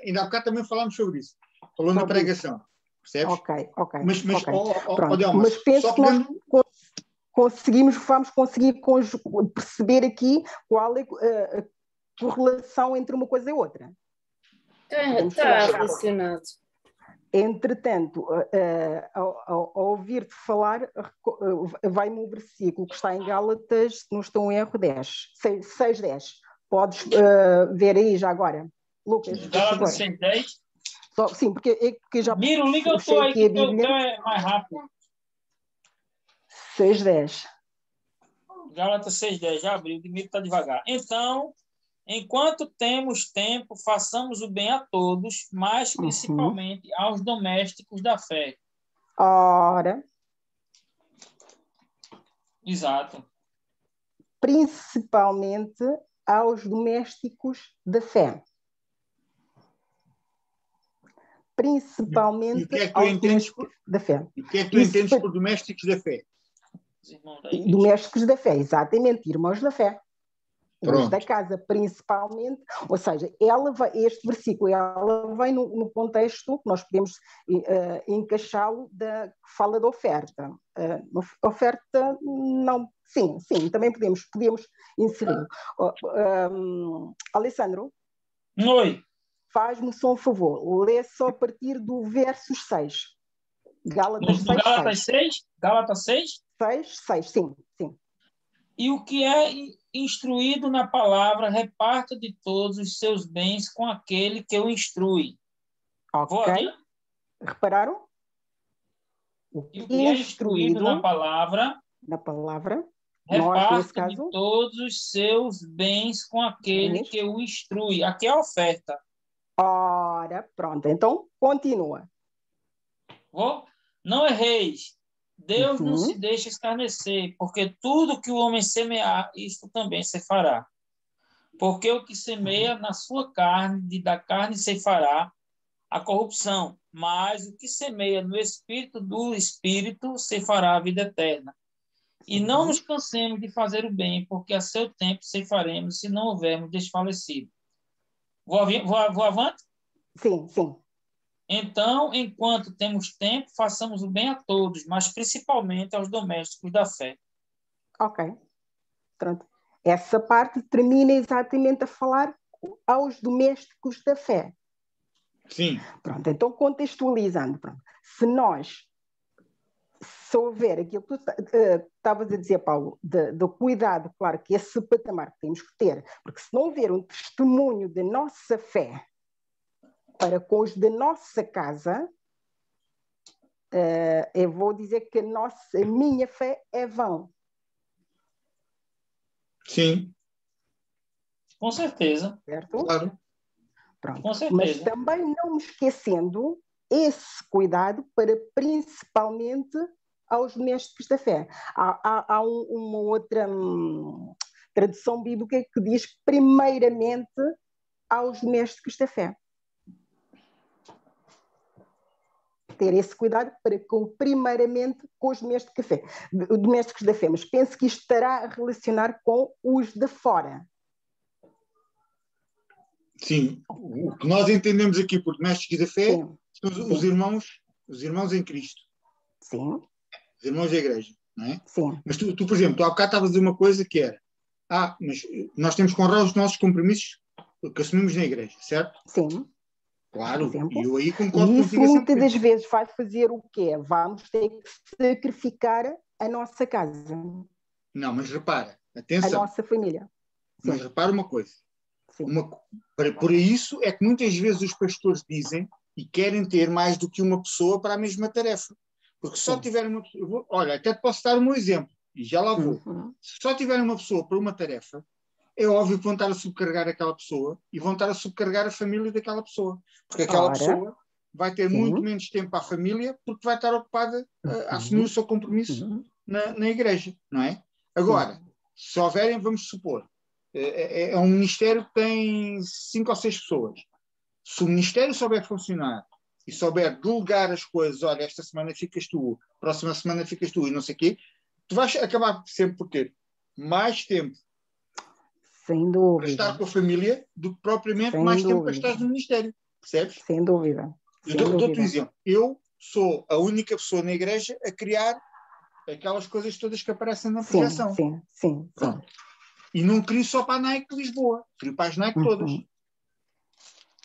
ainda há bocado também falámos sobre isso. Falou na pregação. Percebes? Ok. Mas penso que nós vamos conseguir perceber aqui qual é a correlação entre uma coisa e outra. Está relacionado. Entretanto, ao ouvir-te falar, vai-me um versículo que está em Gálatas, se não estou em erro, 6:10. Podes ver aí já agora, Lucas. Gálatas 6:10? Sim, porque já Miro, liga o teu aí, que o teu é mais rápido. 6:10. Gálatas 6:10, já abriu, o Miro está devagar. Então, enquanto temos tempo, façamos o bem a todos, mas principalmente aos domésticos da fé. Ora. Exato. Principalmente aos domésticos da fé. Principalmente aos domésticos da fé. E o que é que tu entendes por domésticos da fé? Domésticos da fé, exatamente, irmãos da fé. os da casa principalmente, ou seja, este versículo ela vem no contexto, nós podemos encaixá-lo que fala da oferta. Oferta, não, sim, também podemos inseri-lo. Alessandro? Oi. Faz-me só um favor, lê só a partir do verso 6. Gálatas 6, Gálatas 6? Gálatas 6? 6, sim. E o que é instruído na palavra, reparta de todos os seus bens com aquele que o instrui. Ok. Repararam? E o que é instruído na palavra, reparta de todos os seus bens com aquele que o instrui. Aqui é a oferta. Ora, pronto. Então, continua. Não erreis. Deus não se deixa escarnecer, porque tudo que o homem semear, isto também se fará. Porque o que semeia na sua carne, da carne se fará a corrupção, mas o que semeia no espírito do espírito se fará a vida eterna. E não nos cansemos de fazer o bem, porque a seu tempo se faremos, se não houvermos desfalecido. Vou avante? Sim. Então, enquanto temos tempo, façamos o bem a todos, mas principalmente aos domésticos da fé. Ok. Pronto. Essa parte termina exatamente a falar aos domésticos da fé. Sim. Pronto, então contextualizando. Pronto. Se houver aquilo que tu estavas a dizer, Paulo, do cuidado, claro que esse patamar que temos que ter, porque se não houver um testemunho da nossa fé para com os da nossa casa, eu vou dizer que a minha fé é vã. Sim. Com certeza. Certo? Claro. Pronto. Com certeza. Mas também não me esquecendo esse cuidado para principalmente aos domésticos da fé. Há uma outra tradução bíblica que diz primeiramente aos domésticos da fé. Ter esse cuidado para primeiramente com os domésticos da fé, mas penso que isto estará a relacionar com os de fora. Sim, o que nós entendemos aqui por domésticos da fé são os irmãos em Cristo. Sim. Os irmãos da igreja, não é? Sim. Mas tu, por exemplo, há bocado estavas a dizer uma coisa que era mas nós temos que honrar os nossos compromissos que assumimos na igreja, certo? Sim. Claro, e eu aí concordo contigo. E isso muitas das vezes vai fazer o quê? Vamos ter que sacrificar a nossa casa. Não, mas repara, atenção. A nossa família. Sim. Mas repara uma coisa. Por isso é que muitas vezes os pastores dizem e querem ter mais do que uma pessoa para a mesma tarefa. Porque se só tiverem uma pessoa... Olha, até te posso dar um exemplo, e já lá vou. Se só tiverem uma pessoa para uma tarefa, é óbvio que vão estar a subcarregar aquela pessoa e vão estar a subcarregar a família daquela pessoa. Porque aquela pessoa vai ter muito menos tempo para a família porque vai estar ocupada a assumir o seu compromisso na igreja, não é? Agora, se houverem, vamos supor, é um ministério que tem 5 ou 6 pessoas. Se o ministério souber funcionar e souber delegar as coisas, olha, esta semana ficas tu, próxima semana ficas tu e não sei o quê, tu vais acabar sempre por ter mais tempo sem dúvida para estar com a família do que propriamente mais tempo para estar no ministério. Percebes? Sem dúvida. Dou-te um exemplo. Eu sou a única pessoa na igreja a criar aquelas coisas todas que aparecem na projeção. Sim. E não crio só para a Nike de Lisboa, crio para as Nike todas.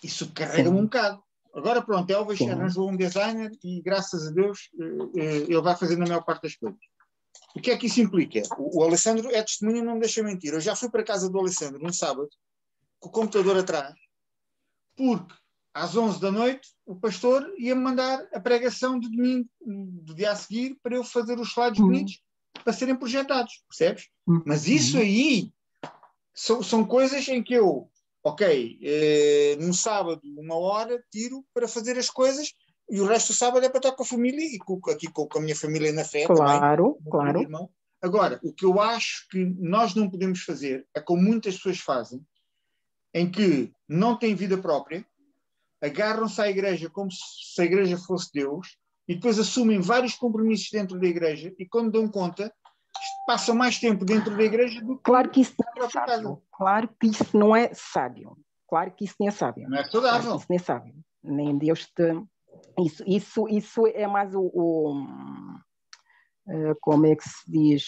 Isso carrega-me um bocado. Agora pronto, Elvis arranjou um designer e graças a Deus ele vai fazendo a maior parte das coisas. O que é que isso implica? O Alessandro é testemunho e não me deixa mentir. Eu já fui para a casa do Alessandro um sábado, com o computador atrás, porque às 11 da noite o pastor ia-me mandar a pregação de domingo, do dia a seguir, para eu fazer os slides bonitos para serem projetados, percebes? Mas isso aí são coisas em que eu, num sábado, 1 hora, tiro para fazer as coisas e o resto do sábado é para estar com a família e aqui com a minha família na fé também. Claro. Irmão. Agora, o que eu acho que nós não podemos fazer é como muitas pessoas fazem, em que não têm vida própria, agarram-se à igreja como se a igreja fosse Deus e depois assumem vários compromissos dentro da igreja e quando dão conta, passam mais tempo dentro da igreja do que Claro que isso na não é própria casa. sábio. Claro que isso não é sábio. Claro que isso não é sábio. Não é Claro que saudável. isso não é sábio. Nem Deus te... Isso é mais como é que se diz?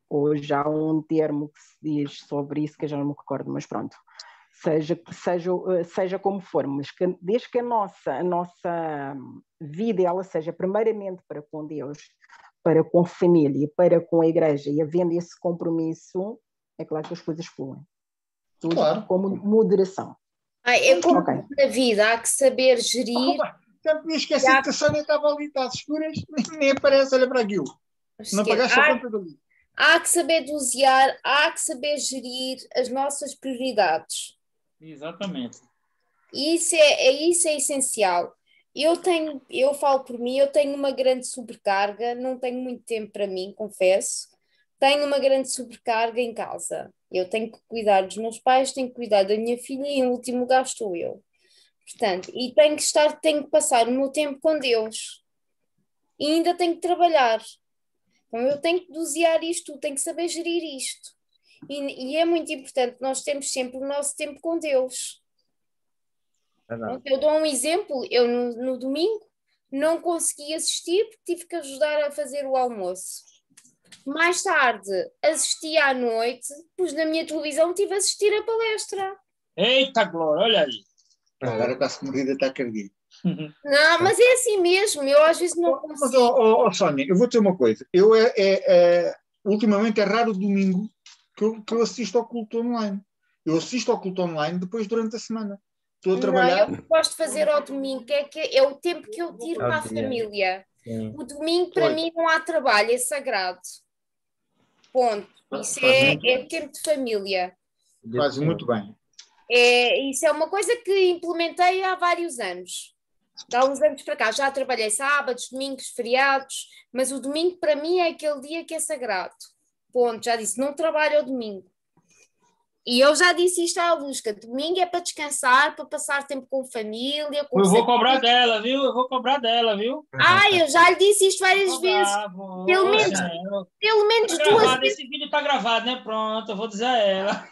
Hoje há um termo que se diz sobre isso que eu já não me recordo, mas pronto. Seja como for, mas desde que a nossa vida ela seja primeiramente para com Deus, para com a família, para com a igreja, e havendo esse compromisso, é claro que as coisas fluem. Tudo Claro. com moderação. É como Ok. na vida, há que saber gerir. Já me tinha esquecido que a Sónia estava ali, está às escuras, nem aparece, olha para aquilo. Não pagaste a conta dali. Há que saber dosear, há que saber gerir as nossas prioridades. Exatamente. Isso é essencial. Eu falo por mim, eu tenho uma grande sobrecarga, não tenho muito tempo para mim, confesso. Tenho uma grande sobrecarga em casa. Eu tenho que cuidar dos meus pais, tenho que cuidar da minha filha e em último lugar estou eu. Portanto, e tenho que passar o meu tempo com Deus. E ainda tenho que trabalhar. Então eu tenho que dosear isto, tenho que saber gerir isto. E é muito importante nós termos sempre o nosso tempo com Deus. Eu dou um exemplo, eu no domingo não consegui assistir porque tive que ajudar a fazer o almoço. Mais tarde, assisti à noite, pus na minha televisão, tive a assistir a palestra. Eita, Glória, olha aí. Agora quase que morrida está cardíaca. Não, mas é assim mesmo, eu às vezes não Mas, consigo. Sónia, eu vou dizer uma coisa. Ultimamente é raro o domingo que eu assisto ao culto online. Eu assisto ao culto online depois durante a semana. Estou a trabalhar. Não, eu gosto de fazer ao domingo, que é o tempo que eu tiro para a família. O domingo, para mim, não há trabalho, é sagrado. Ponto. Isso é tempo de família. Faz muito bem. Isso é uma coisa que implementei há vários anos. Há uns anos para cá. Já trabalhei sábados, domingos, feriados, mas o domingo, para mim, é aquele dia que é sagrado. Ponto. Já disse, não trabalho ao domingo. E eu já disse isto à Lusca, domingo é para descansar, para passar tempo com família. Com Eu vou cobrar dela, viu? Eu vou cobrar dela, viu? Eu já lhe disse isto várias vezes. Pelo menos duas vezes. Esse vídeo está gravado, né? Pronto, eu vou dizer a ela.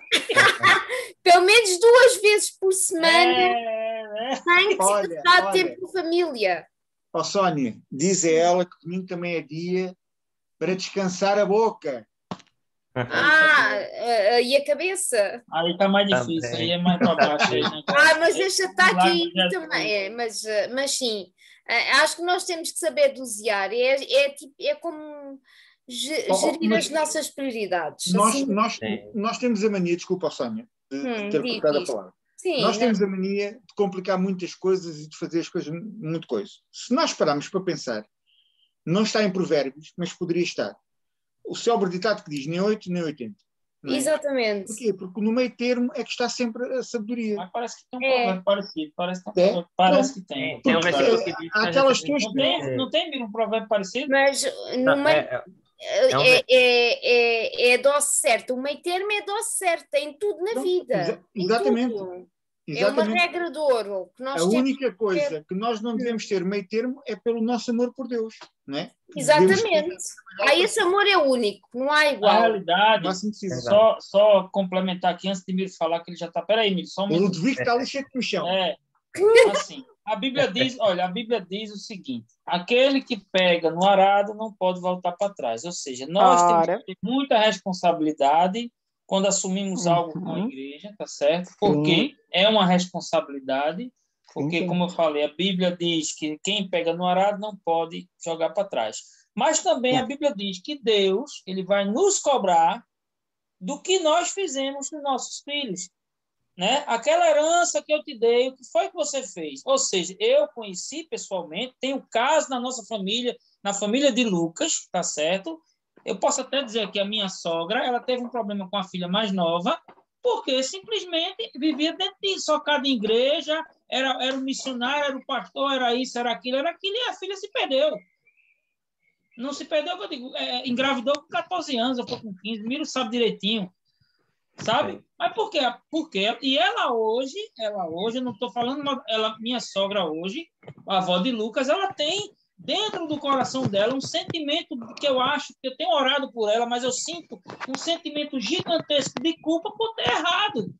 Pelo menos 2 vezes por semana tem que descansar tempo com família. Sónia, diz a ela que domingo também é dia para descansar a boca. E a cabeça? Aí está mais difícil, aí é mais para baixo. Aí, né? Mas deixa estar aqui também. Mas sim, acho que nós temos que saber dosear. É como gerir as nossas prioridades. Nós temos a mania, desculpa, Sónia, de ter cortado a palavra. Sim, nós temos a mania de complicar muitas coisas e de fazer as coisas muito coisas. Se nós pararmos para pensar, não está em Provérbios, mas poderia estar. O célebre ditado que diz nem 8 nem 80. Não é? Exatamente. Porquê? Porque no meio termo é que está sempre a sabedoria. Mas parece que tem um provérbio parecido. Parece que tem. Tem um versículo que diz... Aquelas tuas... Não tem um provérbio parecido? Mas no meio... É a dose certa. O meio termo é a dose certa em tudo na vida. Exatamente. É uma regra de ouro. Que nós a única coisa que nós não devemos ter meio termo é pelo nosso amor por Deus, não é? Exatamente. Esse amor é único, não há igual. Na realidade, só complementar aqui antes de Miro falar que ele já está. Peraí, Miro, só um minuto. O Ludwig está ali cheio de chão. Assim, a Bíblia diz o seguinte: aquele que pega no arado não pode voltar para trás. Ou seja, nós temos que ter muita responsabilidade quando assumimos algo com a igreja, tá certo? Porque é uma responsabilidade, porque, como eu falei, a Bíblia diz que quem pega no arado não pode jogar para trás. Mas também a Bíblia diz que Deus ele vai nos cobrar do que nós fizemos com nossos filhos. Né? Aquela herança que eu te dei, o que foi que você fez? Ou seja, eu conheci pessoalmente, tenho caso na nossa família, na família de Lucas, tá certo? Eu posso até dizer que a minha sogra, ela teve um problema com a filha mais nova, porque simplesmente vivia dentro de socada em igreja, era o missionário, era o pastor, era isso, era aquilo, e a filha se perdeu. Não se perdeu, eu digo, engravidou com 14 anos, eu fui com 15, Miro sabe direitinho, sabe? Mas por quê? Porque e ela hoje, eu não estou falando, minha sogra hoje, a avó de Lucas, ela tem dentro do coração dela um sentimento que eu acho que eu tenho orado por ela, mas eu sinto um sentimento gigantesco de culpa por ter errado.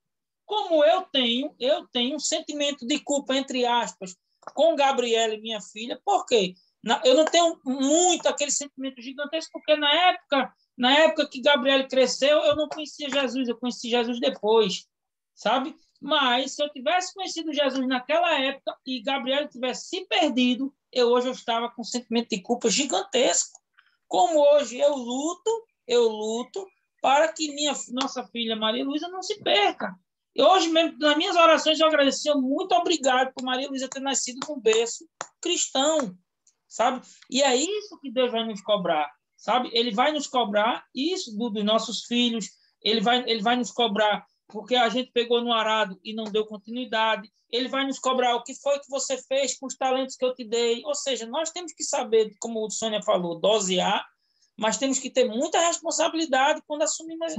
Como eu tenho um sentimento de culpa, entre aspas, com Gabriela, minha filha. Por quê? Eu não tenho muito aquele sentimento gigantesco, porque na época que Gabriela cresceu, eu não conhecia Jesus, eu conheci Jesus depois, sabe? Mas se eu tivesse conhecido Jesus naquela época e Gabriela tivesse se perdido, hoje eu estava com um sentimento de culpa gigantesco. Como hoje eu luto para que nossa filha Maria Luísa não se perca. E hoje mesmo, nas minhas orações, eu agradeci, muito obrigado por Maria Luísa ter nascido num berço cristão, sabe? E é isso que Deus vai nos cobrar, sabe? Ele vai nos cobrar isso dos nossos filhos, ele vai nos cobrar porque a gente pegou no arado e não deu continuidade, ele vai nos cobrar o que foi que você fez com os talentos que eu te dei. Ou seja, nós temos que saber, como o Sônia falou, dosear, mas temos que ter muita responsabilidade quando assumimos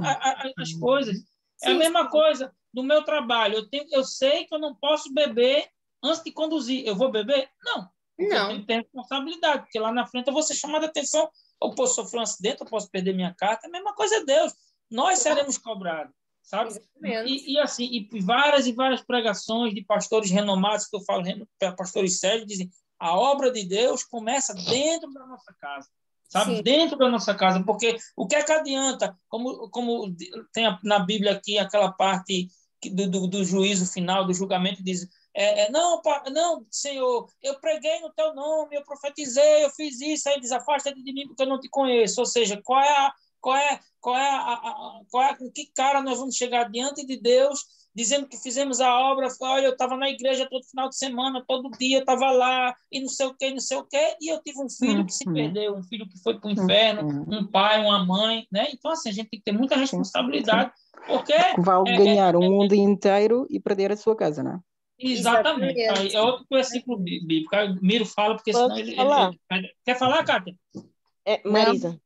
as coisas. É a mesma coisa no meu trabalho. Eu sei que eu não posso beber antes de conduzir. Eu vou beber? Não. Porque eu tenho que ter responsabilidade, porque lá na frente eu vou ser chamado a atenção. Eu posso sofrer um acidente, eu posso perder minha carta. A mesma coisa é Deus. Nós seremos cobrados, sabe? E assim, e várias pregações de pastores renomados, que eu falo, pastores sérios, dizem: a obra de Deus começa dentro da nossa casa. Sabe? Sim. Dentro da nossa casa, porque o que é que adianta, como tem na Bíblia aqui aquela parte do juízo final, do julgamento, diz: não, Senhor, eu preguei no teu nome, eu profetizei, eu fiz isso, aí diz: afasta-te de mim porque eu não te conheço. Ou seja, com que cara nós vamos chegar diante de Deus dizendo que fizemos a obra? Olha, eu estava na igreja todo final de semana, todo dia eu estava lá, e não sei o quê, e eu tive um filho que se perdeu, um filho que foi para o inferno, um pai, uma mãe, né? Então, assim, a gente tem que ter muita responsabilidade, porque vale ganhar um mundo inteiro e perder a sua casa, não é? Exatamente. Aí é outro versículo bíblico. Miro fala, porque senão ele quer falar, Cátia? Marisa.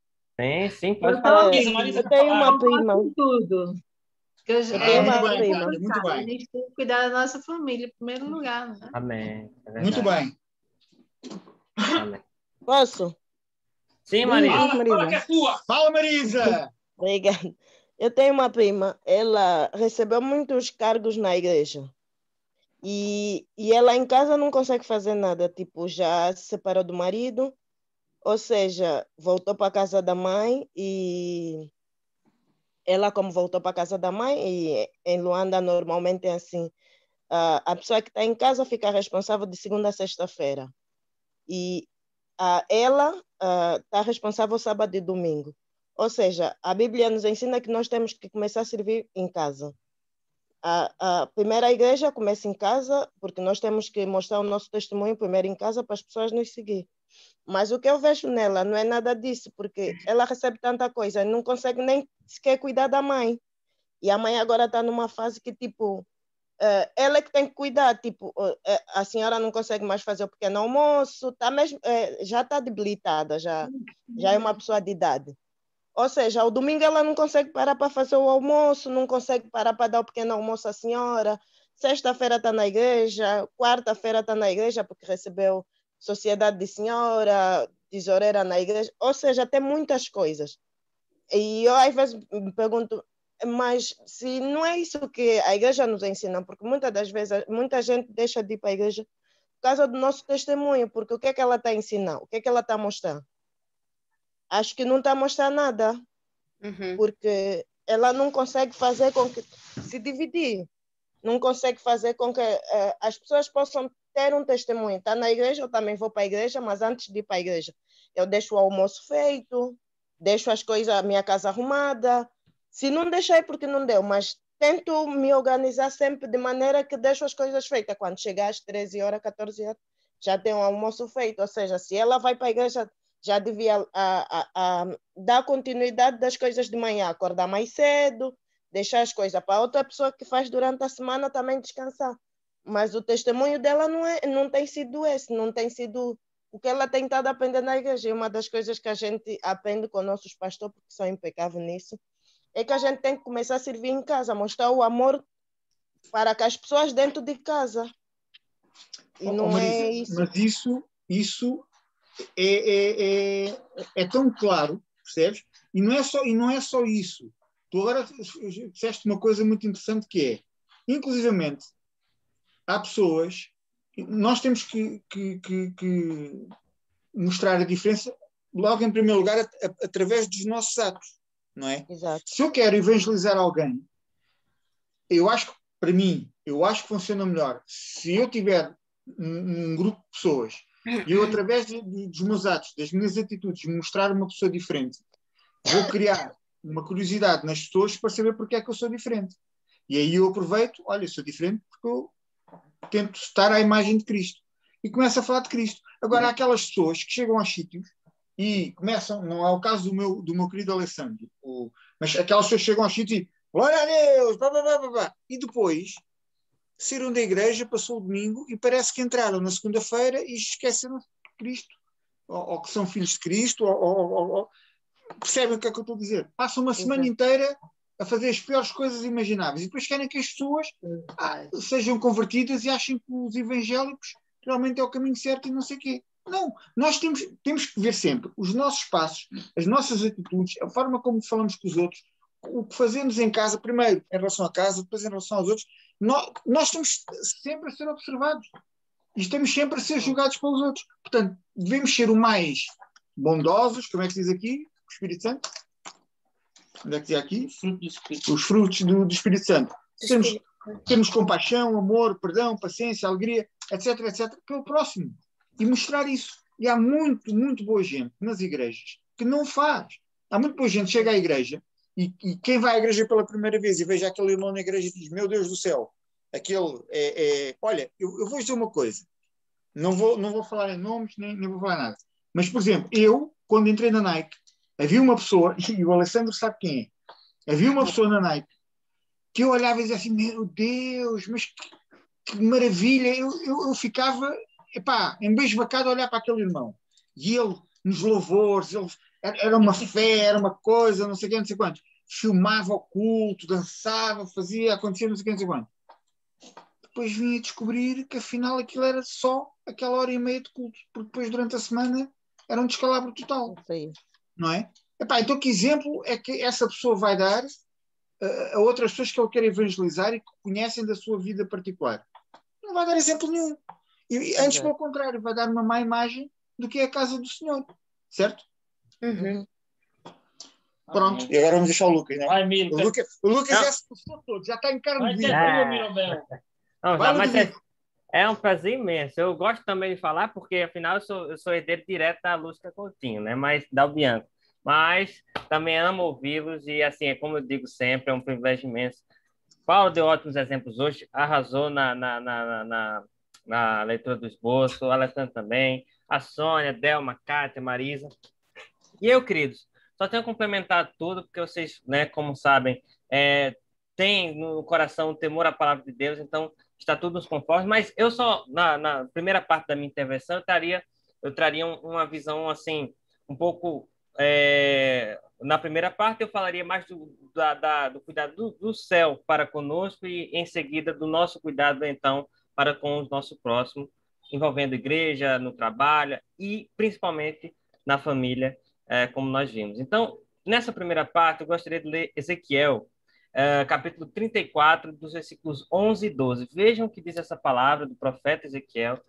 Sim, pode falar, Marisa. Eu tenho uma prima. Tudo. Muito bem. A gente tem que cuidar da nossa família em primeiro lugar, né? Amém. Muito bem. Amém. Posso? Sim, Marisa. Fala que é tua. Fala, Marisa. Obrigada. Eu tenho uma prima, ela recebeu muitos cargos na igreja. E ela em casa não consegue fazer nada, tipo, já se separou do marido, ou seja, voltou para a casa da mãe e ela, como voltou para a casa da mãe, e em Luanda normalmente é assim, a pessoa que está em casa fica responsável de segunda a sexta-feira. E ela está responsável sábado e domingo. Ou seja, a Bíblia nos ensina que nós temos que começar a servir em casa. A primeira igreja começa em casa, porque nós temos que mostrar o nosso testemunho primeiro em casa para as pessoas nos seguir. Mas o que eu vejo nela não é nada disso, porque ela recebe tanta coisa, não consegue nem sequer cuidar da mãe. E a mãe agora está numa fase que, tipo, ela é que tem que cuidar, tipo, a senhora não consegue mais fazer o pequeno almoço, tá mesmo, já está debilitada, já é uma pessoa de idade. Ou seja, ao domingo ela não consegue parar para fazer o almoço, não consegue parar para dar o pequeno almoço à senhora. Sexta-feira está na igreja, quarta-feira está na igreja porque recebeu sociedade de senhora, tesoureira na igreja. Ou seja, tem muitas coisas. E eu às vezes me pergunto, mas se não é isso que a igreja nos ensina, porque muitas das vezes muita gente deixa de ir para a igreja por causa do nosso testemunho, porque o que é que ela está ensinando? O que é que ela está mostrando? Acho que não está a mostrar nada, porque ela não consegue fazer com que se dividir, não consegue fazer com que as pessoas possam ter um testemunho. Está na igreja, eu também vou para a igreja, mas antes de ir para a igreja, eu deixo o almoço feito, deixo as coisas, a minha casa arrumada. Se não deixei porque não deu, mas tento me organizar sempre de maneira que deixo as coisas feitas. Quando chegar às 13 horas, 14 horas, já tem um almoço feito. Ou seja, se ela vai para a igreja, já devia dar continuidade das coisas de manhã, acordar mais cedo, deixar as coisas para outra pessoa que faz durante a semana também descansar. Mas o testemunho dela não tem sido esse, não tem sido o que ela tem estado a aprender na igreja. E uma das coisas que a gente aprende com nossos pastores, porque são impecáveis nisso, é que a gente tem que começar a servir em casa, mostrar o amor para que as pessoas dentro de casa. E não Marisa, é isso. mas isso é tão claro, percebes? E não é só isso. Tu agora disseste uma coisa muito interessante que é, inclusivamente, há pessoas, nós temos que mostrar a diferença logo em primeiro lugar através dos nossos atos, não é? Exato. Se eu quero evangelizar alguém, eu acho que, para mim, eu acho que funciona melhor se eu tiver um grupo de pessoas e eu, através dos meus atos, das minhas atitudes, mostrar uma pessoa diferente, vou criar uma curiosidade nas pessoas para saber porque é que eu sou diferente. E aí eu aproveito, olha, eu sou diferente porque eu tento estar à imagem de Cristo. E começo a falar de Cristo. Agora, há aquelas pessoas que chegam aos sítios e começam, não é o caso do meu querido Alessandro, mas aquelas pessoas que chegam aos sítios e glória a Deus, blá, blá, blá, blá, blá. E depois saíram da igreja, passou o domingo e parece que entraram na segunda-feira e esqueceram de Cristo. Ou que são filhos de Cristo, ou percebem o que é que eu estou a dizer? Passam uma semana inteira a fazer as piores coisas imagináveis e depois querem que as pessoas sejam convertidas e achem que os evangélicos realmente é o caminho certo e não sei o quê. Não, nós temos que ver sempre os nossos passos, as nossas atitudes, a forma como falamos com os outros, o que fazemos em casa, primeiro em relação à casa, depois em relação aos outros. Nós estamos sempre a ser observados e estamos sempre a ser julgados pelos outros. Portanto, devemos ser o mais bondosos, como é que se diz aqui? O Espírito Santo? Onde é que diz aqui? Os frutos do Espírito Santo. Temos compaixão, amor, perdão, paciência, alegria, etc, etc, pelo próximo. E mostrar isso. E há muito boa gente nas igrejas que não faz. Há muito boa gente que chega à igreja e quem vai à igreja pela primeira vez e veja aquele irmão na igreja e diz, meu Deus do céu, aquele Olha, eu vou dizer uma coisa. Não vou falar em nomes, nem vou falar nada. Mas, por exemplo, eu, quando entrei na Nike, havia uma pessoa, e o Alessandro sabe quem é, havia uma pessoa na Nike que eu olhava e dizia assim, meu Deus, mas que maravilha, eu ficava, embasbacado a olhar para aquele irmão. E ele, nos louvores, era uma fé, era uma coisa, não sei o que, não sei quantos. Filmava o culto, dançava, fazia, acontecia, não sei o que, não sei quanto. Depois vim a descobrir que afinal aquilo era só aquela hora e meia de culto, porque depois durante a semana era um descalabro total. Não é? Então que exemplo é que essa pessoa vai dar a outras pessoas que ele quer evangelizar e que conhecem da sua vida particular? Não vai dar exemplo nenhum. E antes, pelo contrário, vai dar uma má imagem do que é a casa do Senhor. Certo? Uhum. Pronto. E agora vamos deixar o Lucas, não é? Vai, O Lucas já se postou todo, já está em carne viva. Não, mas é um prazer imenso. Eu gosto também de falar, porque afinal eu sou herdeiro direto da Lúcia Coutinho, né? Mas da Bianco. Mas também amo ouvi-los e, assim, é como eu digo sempre, é um privilégio imenso. Paulo deu ótimos exemplos hoje, arrasou na leitura do esboço, o Alessandro também, a Sônia, Delma, Kátia, Marisa. E eu, queridos, só tenho a complementar tudo, porque vocês, né, como sabem, têm no coração o temor à palavra de Deus, então está tudo nos conformes, mas eu só, na primeira parte da minha intervenção, eu traria uma visão, assim, um pouco... na primeira parte eu falaria mais do cuidado do céu para conosco e em seguida do nosso cuidado então para com o nosso próximo, envolvendo igreja, no trabalho e principalmente na família, como nós vimos. Então, nessa primeira parte eu gostaria de ler Ezequiel, capítulo 34, dos versículos 11 e 12. Vejam o que diz essa palavra do profeta Ezequiel,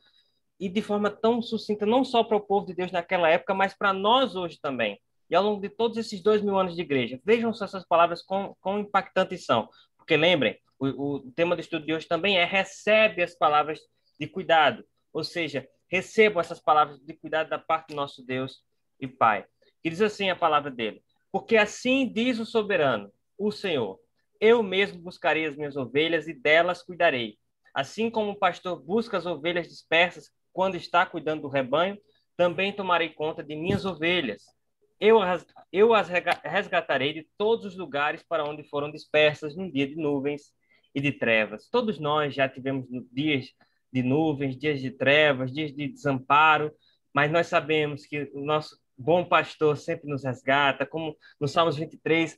e de forma tão sucinta, não só para o povo de Deus naquela época, mas para nós hoje também. E ao longo de todos esses 2000 anos de igreja, vejam só essas palavras quão impactantes são. Porque lembrem, o tema do estudo de hoje também recebe as palavras de cuidado. Ou seja, recebam essas palavras de cuidado da parte do nosso Deus e Pai. E diz assim a palavra dele: porque assim diz o soberano, o Senhor, eu mesmo buscarei as minhas ovelhas e delas cuidarei. Assim como o pastor busca as ovelhas dispersas quando está cuidando do rebanho, também tomarei conta de minhas ovelhas. Eu as resgatarei de todos os lugares para onde foram dispersas num dia de nuvens e de trevas. Todos nós já tivemos dias de nuvens, dias de trevas, dias de desamparo, mas nós sabemos que o nosso bom pastor sempre nos resgata, como no Salmos 23,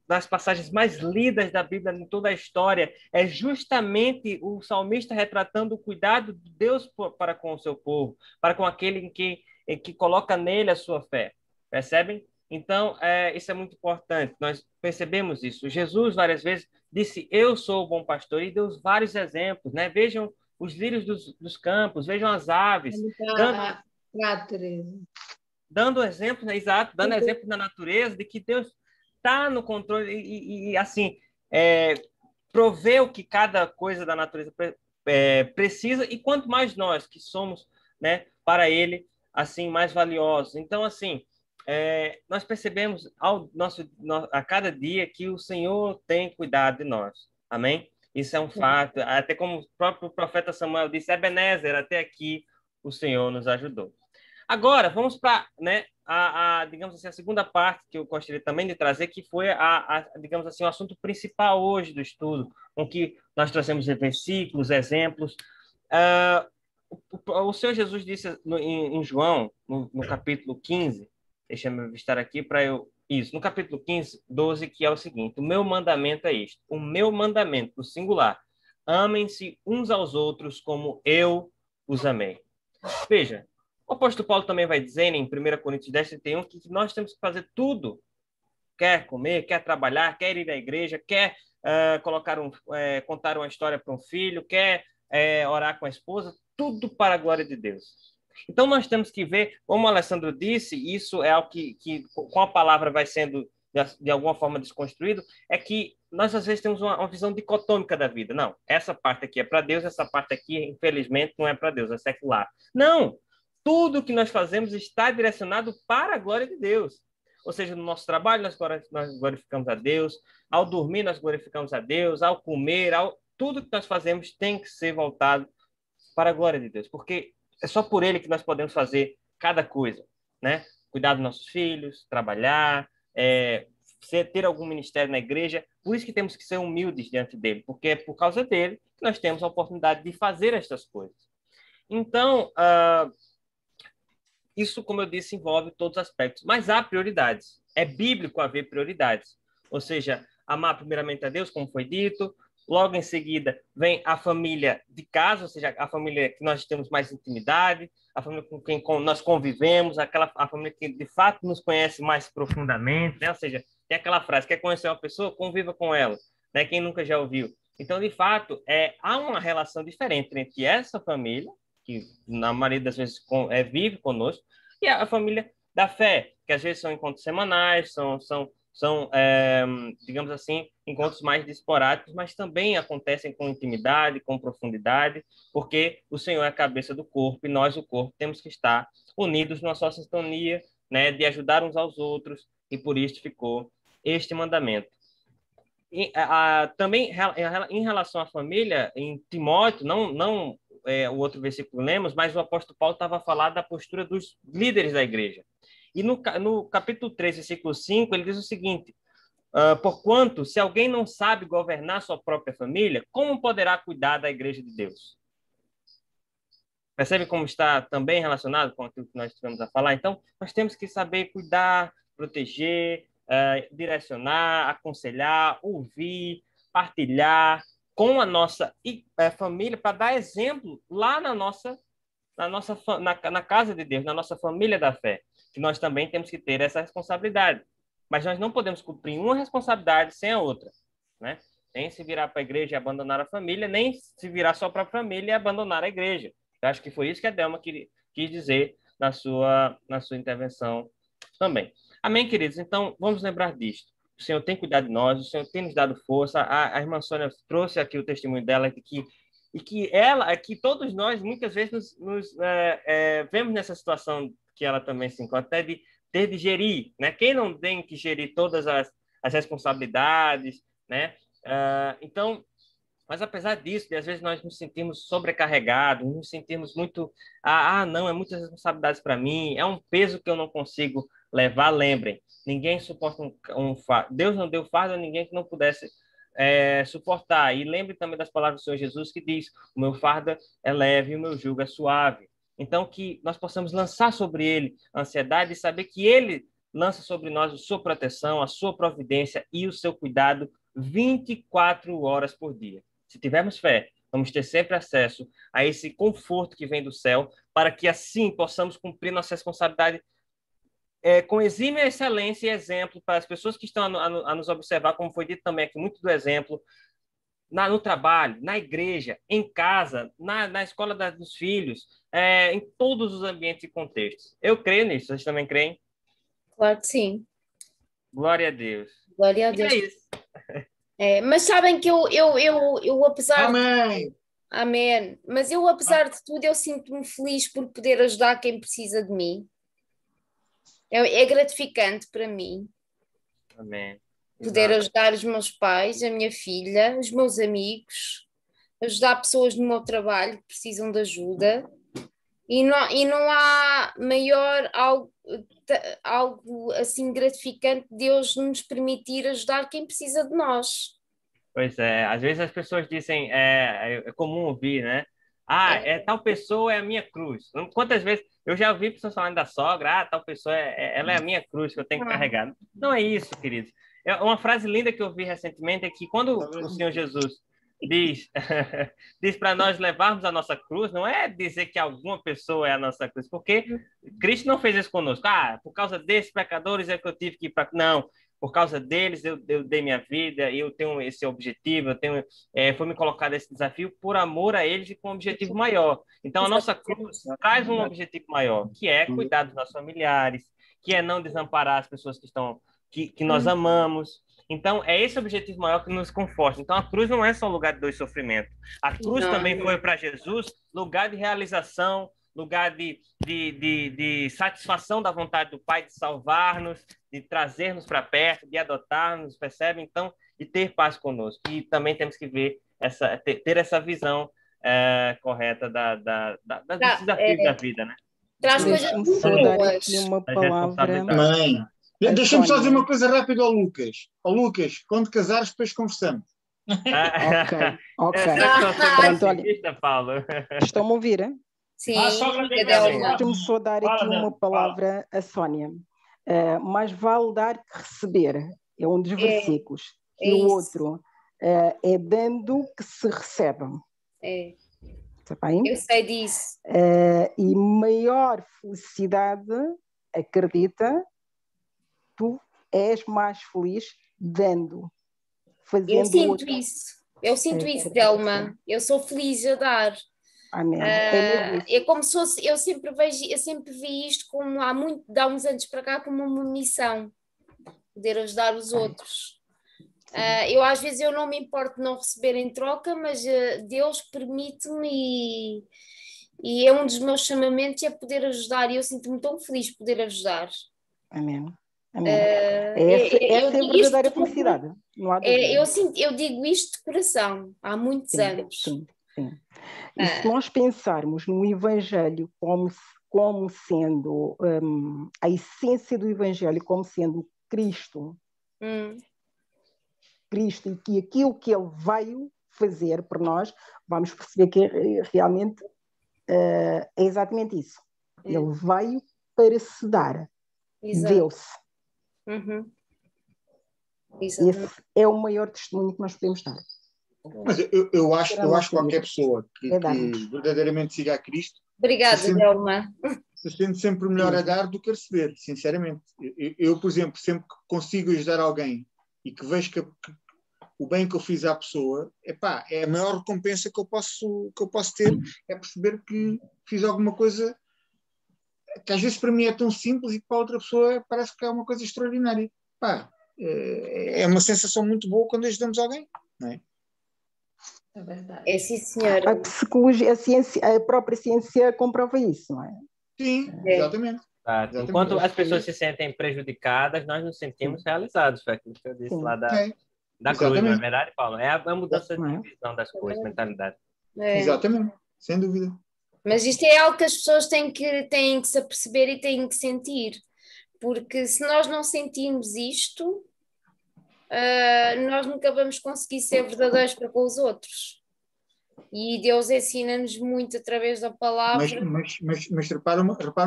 das passagens mais lidas da Bíblia em toda a história, é justamente o salmista retratando o cuidado de Deus para com o seu povo, para com aquele que coloca nele a sua fé. Percebem? Então, isso é muito importante. Nós percebemos isso. Jesus, várias vezes, disse, eu sou o bom pastor, e deu vários exemplos, né? Vejam os lírios dos campos, vejam as aves, Teresa. dando exemplos, né? Exato, dando exemplos na natureza de que Deus está no controle e assim, provê o que cada coisa da natureza precisa, e quanto mais nós que somos, né, para Ele, assim, mais valiosos. Então, assim, nós percebemos a cada dia que o Senhor tem cuidado de nós. Amém? Isso é um fato. Até como o próprio profeta Samuel disse, Ebenezer, até aqui o Senhor nos ajudou. Agora, vamos para, né, digamos assim, a segunda parte que eu gostaria também de trazer, que foi, digamos assim, o assunto principal hoje do estudo, com que nós trouxemos versículos, exemplos. O Senhor Jesus disse em João, no capítulo 15, deixa-me estar aqui para eu... Isso, no capítulo 15, 12, que é o seguinte, o meu mandamento é este, o meu mandamento, no singular, amem-se uns aos outros como eu os amei. Veja, o apóstolo Paulo também vai dizer em 1 Coríntios 10, 31, que nós temos que fazer tudo. Quer comer, quer trabalhar, quer ir à igreja, quer contar uma história para um filho, quer orar com a esposa, tudo para a glória de Deus. Então, nós temos que ver, como o Alessandro disse, isso é algo que com a palavra vai sendo, de alguma forma, desconstruído, é que nós, às vezes, temos uma visão dicotômica da vida. Não, essa parte aqui é para Deus, essa parte aqui, infelizmente, não é para Deus, é secular. Não! Tudo que nós fazemos está direcionado para a glória de Deus. Ou seja, no nosso trabalho nós glorificamos a Deus, ao dormir nós glorificamos a Deus, ao comer, tudo que nós fazemos tem que ser voltado para a glória de Deus, porque é só por Ele que nós podemos fazer cada coisa, né? Cuidar dos nossos filhos, trabalhar, ter algum ministério na igreja. Por isso que temos que ser humildes diante dele, porque é por causa dele que nós temos a oportunidade de fazer estas coisas. Então, isso, como eu disse, envolve todos os aspectos, mas há prioridades. É bíblico haver prioridades. Ou seja, amar primeiramente a Deus, como foi dito, logo em seguida vem a família de casa, ou seja, a família que nós temos mais intimidade, a família com quem nós convivemos, a família que de fato nos conhece mais profundamente, né? Ou seja, tem aquela frase, quer conhecer uma pessoa, conviva com ela, né? Quem nunca já ouviu. Então, de fato, há uma relação diferente entre essa família, que na maioria das vezes vive conosco, e a família da fé, que às vezes são encontros semanais, são digamos assim, encontros mais esporádicos, mas também acontecem com intimidade, com profundidade, porque o Senhor é a cabeça do corpo, e nós, o corpo, temos que estar unidos numa só sintonia, né, de ajudar uns aos outros, e por isso ficou este mandamento. Também, em relação à família, em Timóteo, não o outro versículo lemos, mas o apóstolo Paulo estava a falar da postura dos líderes da igreja. E no capítulo 3, versículo 5, ele diz o seguinte, porquanto, se alguém não sabe governar sua própria família, como poderá cuidar da igreja de Deus? Percebe como está também relacionado com aquilo que nós tivemos a falar? Então, nós temos que saber cuidar, proteger, direcionar, aconselhar, ouvir, partilhar com a nossa família, para dar exemplo lá na casa de Deus, na nossa família da fé, que nós também temos que ter essa responsabilidade. Mas nós não podemos cumprir uma responsabilidade sem a outra, né? Nem se virar para a igreja e abandonar a família, nem se virar só para a família e abandonar a igreja. Eu acho que foi isso que a Delma quis dizer na sua intervenção também. Amém, queridos? Então, vamos lembrar disto. O Senhor tem cuidado de nós, o Senhor tem nos dado força. A irmã Sônia trouxe aqui o testemunho dela, que todos nós, muitas vezes, nos vemos nessa situação que ela também se encontra, até de ter de gerir, né? Quem não tem que gerir todas as responsabilidades, né? Então, mas apesar disso, às vezes nós nos sentimos sobrecarregados, nos sentimos muito, não, é muitas responsabilidades para mim, é um peso que eu não consigo levar. Lembrem, ninguém suporta um fardo. Deus não deu fardo a ninguém que não pudesse suportar. E lembre também das palavras do Senhor Jesus, que diz, o meu fardo é leve e o meu jugo é suave. Então, que nós possamos lançar sobre ele a ansiedade e saber que ele lança sobre nós a sua proteção, a sua providência e o seu cuidado 24 horas por dia. Se tivermos fé, vamos ter sempre acesso a esse conforto que vem do céu, para que assim possamos cumprir nossa responsabilidade com exímia excelência e exemplo para as pessoas que estão a nos observar, como foi dito também aqui, muito do exemplo, no trabalho, na igreja, em casa, na escola dos filhos, em todos os ambientes e contextos. Eu creio nisso, vocês também creem? Claro que sim. Glória a Deus. Glória a E Deus. é isso. Mas sabem que eu apesar Amém! Amém. Mas eu, apesar de tudo, eu sinto-me feliz por poder ajudar quem precisa de mim. É gratificante para mim Amém. poder Exato. ajudar os meus pais, a minha filha, os meus amigos, ajudar pessoas no meu trabalho que precisam de ajuda. E não há maior algo assim gratificante de Deus nos permitir ajudar quem precisa de nós. Pois é, às vezes as pessoas dizem, é comum ouvir, né? Tal pessoa é a minha cruz. Quantas vezes eu já ouvi pessoas falando da sogra, tal pessoa ela é a minha cruz que eu tenho que carregar. Não é isso, queridos. Uma frase linda que eu ouvi recentemente é que quando o Senhor Jesus diz para nós levarmos a nossa cruz, não é dizer que alguma pessoa é a nossa cruz, porque Cristo não fez isso conosco. Por causa desses pecadores é que eu tive que ir para... Não, por causa deles eu dei minha vida, eu tenho esse objetivo, foi me colocado esse desafio por amor a eles e com um objetivo maior. Então a nossa cruz traz um objetivo maior, que é cuidar dos nossos familiares, que é não desamparar as pessoas que nós amamos. Então, é esse objetivo maior que nos conforta. Então, a cruz não é só um lugar de dor e sofrimento. A cruz também foi para Jesus lugar de realização, lugar de satisfação da vontade do Pai de salvar-nos, de trazer-nos para perto, de adotar-nos, percebe? Então, de ter paz conosco. E também temos que ver ter essa visão correta dos desafios da vida, né? Traz coisas Deixa-me muito só dar boas. aqui uma Das palavra. responsabilidades. Amém. A Deixa-me só Sónia. dizer uma coisa rápida ao Lucas. Ó Lucas, quando casares, depois conversamos. Ok. Será que estou sendo Pronto, olha. pessimista, Paulo? Estão-me a ouvir, hein? Sim, sogra dele Delma. Deixa-me só dar aqui uma palavra a Sónia. Mais vale dar que receber. É um dos versículos. E o isso. outro é dando que se recebe. Está bem? Eu sei disso. E maior felicidade, acredita, tu és mais feliz dando, fazendo Eu sinto outro. isso, Delma. Eu sou feliz a dar. Amém. É como se fosse, eu sempre vi isto como há uns anos para cá como uma missão, poder ajudar os outros. Eu às vezes eu não me importo de não receber em troca, mas Deus permite-me e é um dos meus chamamentos é poder ajudar e eu sinto-me tão feliz de poder ajudar. Amém. Essa é a verdadeira felicidade. Não há dúvida. Eu digo isto de coração, há muitos anos. Sim. E se nós pensarmos no Evangelho como sendo a essência do Evangelho, como sendo Cristo, Cristo e que aquilo que Ele veio fazer por nós, vamos perceber que realmente é exatamente isso. Ele veio para se dar. Deu-se. Esse é o maior testemunho que nós podemos dar. Mas eu acho que qualquer pessoa que verdadeiramente siga a Cristo Obrigada, Delma. se sente sempre melhor a dar do que a receber, sinceramente. Eu, por exemplo, sempre que consigo ajudar alguém e que vejo que o bem que eu fiz à pessoa, é a maior recompensa que eu posso ter, é perceber que fiz alguma coisa que às vezes para mim é tão simples e que para outra pessoa parece que é uma coisa extraordinária. É uma sensação muito boa quando ajudamos alguém, não é? É verdade. É sim, senhora. A psicologia, a própria ciência comprova isso, não é? Sim, exatamente. Enquanto as pessoas se sentem prejudicadas, nós nos sentimos realizados. Foi aquilo que eu disse lá da cruz, não é verdade, Paulo? É a mudança de visão das coisas, mentalidade. Exatamente, sem dúvida. Mas isto é algo que as pessoas têm que se aperceber e têm que sentir. Porque se nós não sentirmos isto, nós nunca vamos conseguir ser verdadeiros para com os outros. E Deus ensina-nos muito através da palavra. Mas repara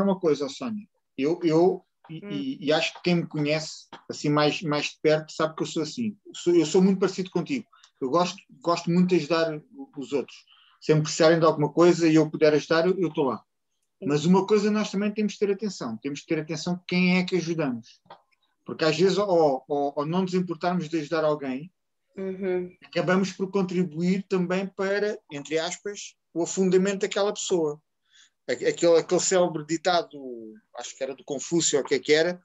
uma coisa, Sónia. Eu e acho que quem me conhece assim mais de perto sabe que eu sou assim. Eu sou muito parecido contigo. Eu gosto muito de ajudar os outros. Se me precisarem de alguma coisa e eu puder ajudar, eu estou lá. Mas uma coisa nós também temos de ter atenção. Temos de ter atenção quem é que ajudamos. Porque às vezes, ou não nos importarmos de ajudar alguém, acabamos por contribuir também para, entre aspas, o afundamento daquela pessoa. Aquele célebre ditado, acho que era do Confúcio, ou o que era,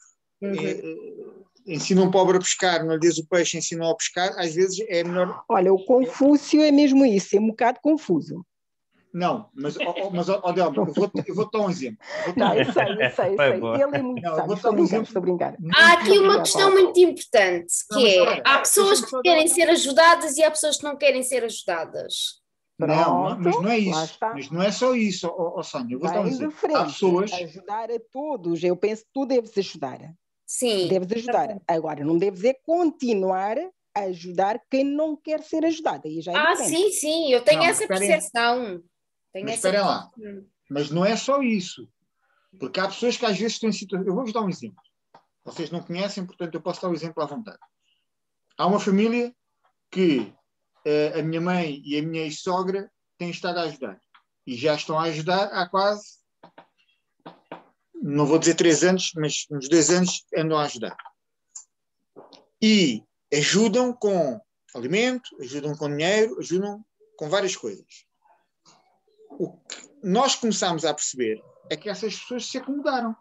ensina um pobre a pescar, não lhe diz o peixe, ensina-o a pescar, às vezes é melhor... Olha, o Confúcio é mesmo isso, é um bocado confuso. Não, mas Delma, eu vou dar um exemplo. Eu sei. Ele é muito sábio, estou a brincar. Há aqui uma questão muito importante, que há pessoas que querem ser ajudadas e há pessoas que não querem ser ajudadas. Não, mas não é isso. Mas não é só isso, Sónia. Eu vou dar um exemplo. Há pessoas... Ajudar a todos. Eu penso que tu deves ajudar. Sim. Deves ajudar. Agora, não deves continuar a ajudar quem não quer ser ajudado. Aí já é diferente. Sim. Eu tenho essa percepção. Mas esperem lá. Mas não é só isso. Porque há pessoas que às vezes estão em situações... Eu vou-vos dar um exemplo. Vocês não conhecem, portanto eu posso dar o exemplo à vontade. Há uma família que a minha mãe e a minha ex-sogra têm estado a ajudar. E já estão a ajudar há quase, não vou dizer 3 anos, mas uns 2 anos andam a ajudar. E ajudam com alimento, ajudam com dinheiro, ajudam com várias coisas. O que nós começámos a perceber é que essas pessoas se acomodaram.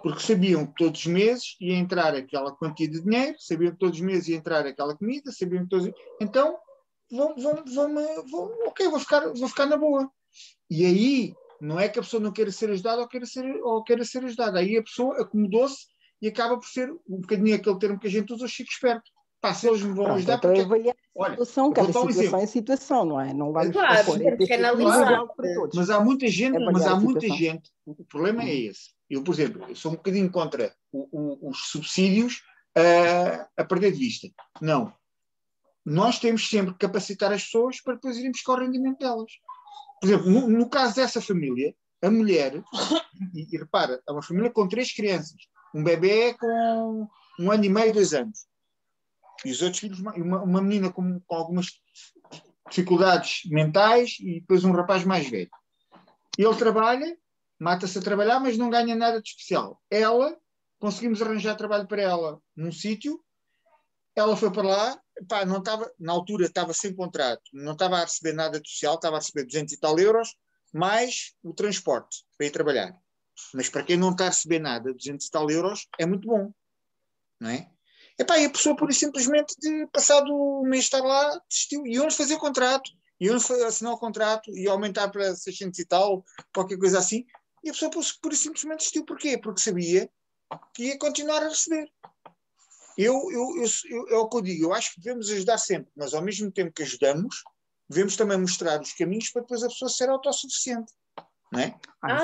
Porque sabiam que todos os meses ia entrar aquela quantia de dinheiro, sabiam que todos os meses ia entrar aquela comida, sabiam que todos... Então, vou ficar na boa. E aí, não é que a pessoa não queira ser ajudada ou queira ser ajudada. Aí a pessoa acomodou-se e acaba por ser um bocadinho aquele termo que a gente usa, o chico esperto. Pá, se eles me vão ajudar... Então avaliar a situação, cada situação é situação, não é? Não vamos propor. Mas há muita gente, o problema é esse. Eu, por exemplo, eu sou um bocadinho contra os subsídios a perder de vista. Não. Nós temos sempre que capacitar as pessoas para depois irem buscar o rendimento delas. Por exemplo, no caso dessa família, a mulher, e repara, é uma família com 3 crianças, um bebê com 1 ano e meio, 2 anos, e os outros filhos, uma menina com algumas dificuldades mentais e depois um rapaz mais velho. Ele trabalha, mata-se a trabalhar, mas não ganha nada de especial. Ela, conseguimos arranjar trabalho para ela num sítio, ela foi para lá, pá, não estava, na altura estava sem contrato, não estava a receber nada de social, estava a receber 200 e tal euros, mais o transporte para ir trabalhar. Mas para quem não está a receber nada, 200 e tal euros, é muito bom, não é? Epá, e a pessoa, por simplesmente, de passado um mês estar lá, desistiu. Iam-lhes fazer contrato, iam-lhes assinar o contrato, e aumentar para 600 e tal, qualquer coisa assim. E a pessoa, por simplesmente, desistiu. Porquê? Porque sabia que ia continuar a receber. É o que eu digo, eu acho que devemos ajudar sempre, mas ao mesmo tempo que ajudamos, devemos também mostrar os caminhos para depois a pessoa ser autossuficiente. Não é?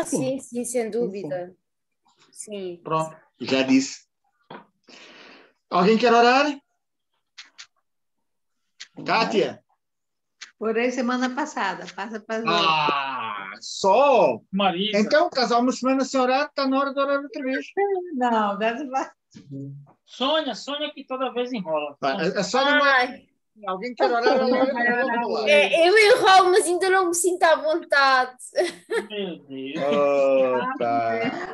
Sim, sem dúvida. Sim. Pronto, já disse. Alguém quer orar? Kátia? Orei semana passada. Passa para só? Marisa. Então, casar uma semana sem orar, está na hora de orar outra vez. Não, deve lá. Sônia que toda vez enrola. A Sônia... Alguém quer orar? Eu enrolo, mas ainda não me sinto à vontade. Meu Deus.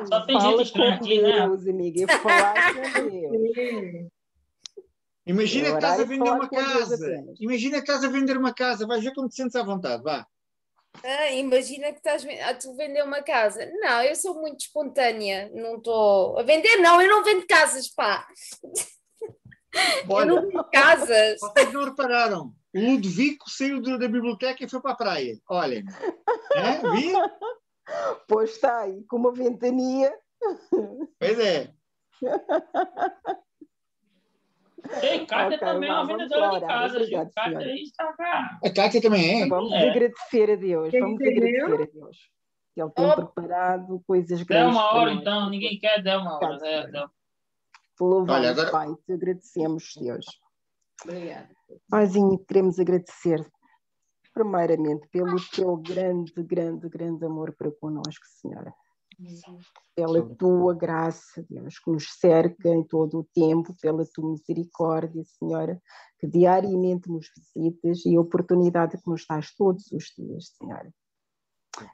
Só tem gente estranha aqui, né? Amiga, falar com Deus. Imagina que estás a vender uma casa. Imagina que estás a vender uma casa. Vais ver como te sentes à vontade. Vá. Imagina que estás a vender uma casa. Não, eu sou muito espontânea. Não estou a vender, não. Eu não vendo casas, pá. Olha, eu não vendo casas. Vocês não repararam? O Ludovico saiu da biblioteca e foi para a praia. Olhem. Viu? Pois está aí, com uma ventania. Pois é. Ei, Kátia também é uma vendedora de casa. Obrigado, Kátia está cá. A Kátia também é. Vamos agradecer a Deus. Vamos agradecer a Deus. Ele tem preparado coisas grandes. Dá uma hora, então. Ninguém quer dar uma hora. Louvamos, agora... Pai, te agradecemos, Deus. Obrigada. Paizinho, queremos agradecer primeiramente pelo teu grande amor para connosco, Senhora. pela tua graça, Deus, que nos cerca em todo o tempo, pela tua misericórdia, Senhora, que diariamente nos visitas e a oportunidade que nos dás todos os dias, Senhora.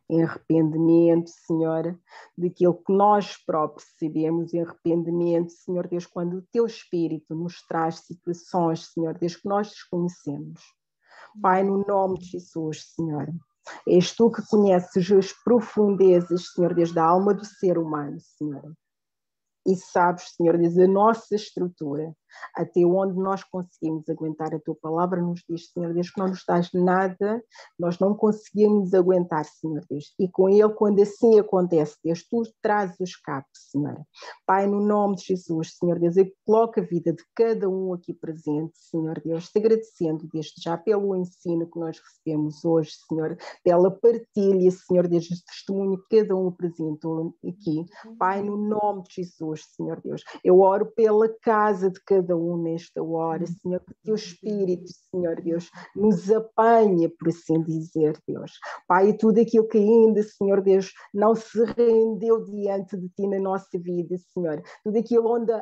Em arrependimento, Senhora, daquilo que nós próprios sabemos, em arrependimento, Senhor Deus, quando o Teu Espírito nos traz situações, Senhor Deus, que nós desconhecemos. Pai, no nome de Jesus, Senhora, és Tu que conheces as profundezas, Senhor Deus, da alma do ser humano, Senhora. E sabes, Senhor Deus, a nossa estrutura, até onde nós conseguimos aguentar a Tua palavra, nos diz, Senhor Deus, que não nos dás nada, nós não conseguimos aguentar, Senhor Deus. E com Ele, quando assim acontece, Deus, Tu trazes o escape, Senhor. Pai, no nome de Jesus, Senhor Deus, eu coloco a vida de cada um aqui presente, Senhor Deus, te agradecendo desde já pelo ensino que nós recebemos hoje, Senhor, pela partilha, Senhor Deus, do testemunho que cada um apresentou aqui. Pai, no nome de Jesus, Senhor Deus, eu oro pela casa de cada um nesta hora, Senhor, que o Teu Espírito, Senhor Deus, nos apanha, por assim dizer, Deus. Pai, e tudo aquilo que ainda, Senhor Deus, não se rendeu diante de Ti na nossa vida, Senhor, tudo aquilo onde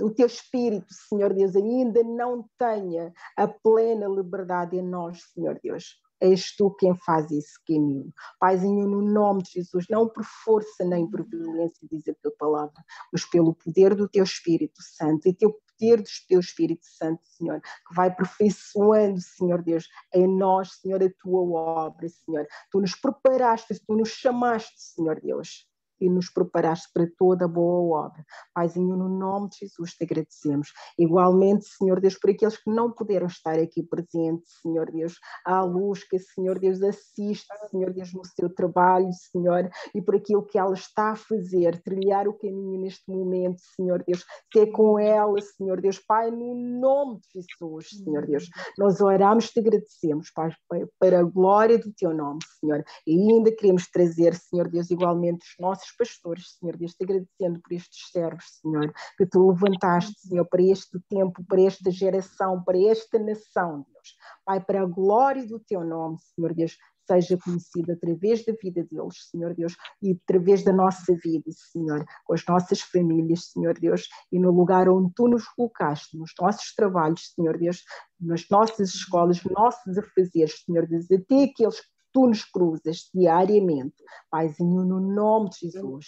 o Teu Espírito, Senhor Deus, ainda não tenha a plena liberdade em nós, Senhor Deus. És Tu quem faz esse caminho. Paizinho, no nome de Jesus, não por força nem por violência, diz a Tua palavra, mas pelo poder do Teu Espírito Santo e Teu poder do Teu Espírito Santo, Senhor, que vai aperfeiçoando, Senhor Deus, em nós, Senhor, a Tua obra, Senhor. Tu nos preparaste, Tu nos chamaste, Senhor Deus, e nos preparaste para toda a boa obra. Paizinho, no nome de Jesus te agradecemos. Igualmente, Senhor Deus, por aqueles que não puderam estar aqui presentes, Senhor Deus, à luz que, Senhor Deus, assiste, Senhor Deus, no seu trabalho, Senhor, e por aquilo que ela está a fazer, trilhar o caminho neste momento, Senhor Deus, ser com ela, Senhor Deus, Pai, no nome de Jesus, Senhor Deus, nós oramos e te agradecemos, Pai, para a glória do Teu nome, Senhor, e ainda queremos trazer, Senhor Deus, igualmente os nossos pastores, Senhor Deus, te agradecendo por estes servos, Senhor, que Tu levantaste, Senhor, para este tempo, para esta geração, para esta nação, Deus. Pai, para a glória do Teu nome, Senhor Deus, seja conhecido através da vida deles, Senhor Deus, e através da nossa vida, Senhor, com as nossas famílias, Senhor Deus, e no lugar onde Tu nos colocaste, nos nossos trabalhos, Senhor Deus, nas nossas escolas, nos nossos afazeres, Senhor Deus, até aqueles que Tu nos cruzas diariamente, Paizinho, no nome de Jesus,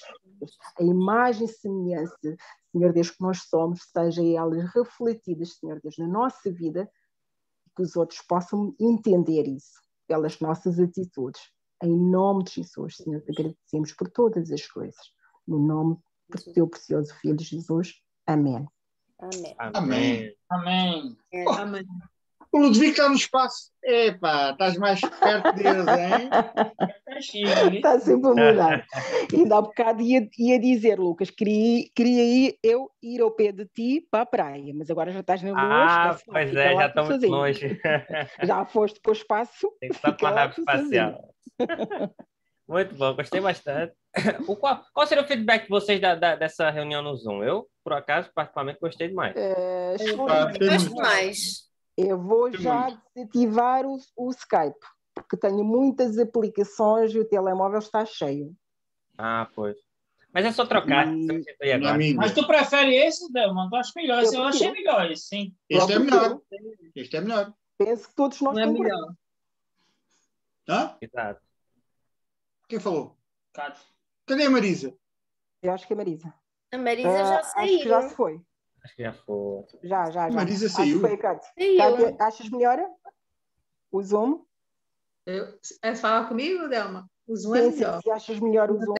a imagem e semelhança, Senhor Deus, que nós somos, seja elas refletidas, Senhor Deus, na nossa vida, que os outros possam entender isso, pelas nossas atitudes. Em nome de Jesus, Senhor, te agradecemos por todas as coisas. No nome do Teu precioso Filho Jesus. Amém. Amém. Amém. Amém. Amém. O Ludwig está no espaço. Epá, estás mais perto deles, hein? Está sempre a mudar. Ainda há bocado ia dizer, Lucas, queria eu ir ao pé de ti para a praia, mas agora já estás na lua. Pois é, já estou muito longe. Já foste para o espaço. Tem que estar para a nave espacial. Muito bom, gostei bastante. Qual seria o feedback de vocês dessa reunião no Zoom? Eu, por acaso, particularmente, gostei demais. Gosto mais. Eu vou já desativar o Skype, porque tenho muitas aplicações e o telemóvel está cheio. Pois. Mas é só trocar. Mas tu prefere esse, Delman? Tu acha melhor? Eu achei melhor esse, sim. Este é melhor. Este é melhor. Penso que todos nós temos melhor. Hã? Exato. Quem falou? Cadê a Marisa? Eu acho que é a Marisa. A Marisa já saiu. Acho que já se foi. Acho que já foi. Já. A Marisa saiu. Foi, Cátia, achas melhor o Zoom? É falar comigo, Delma? O Zoom é melhor. Se achas melhor o Zoom.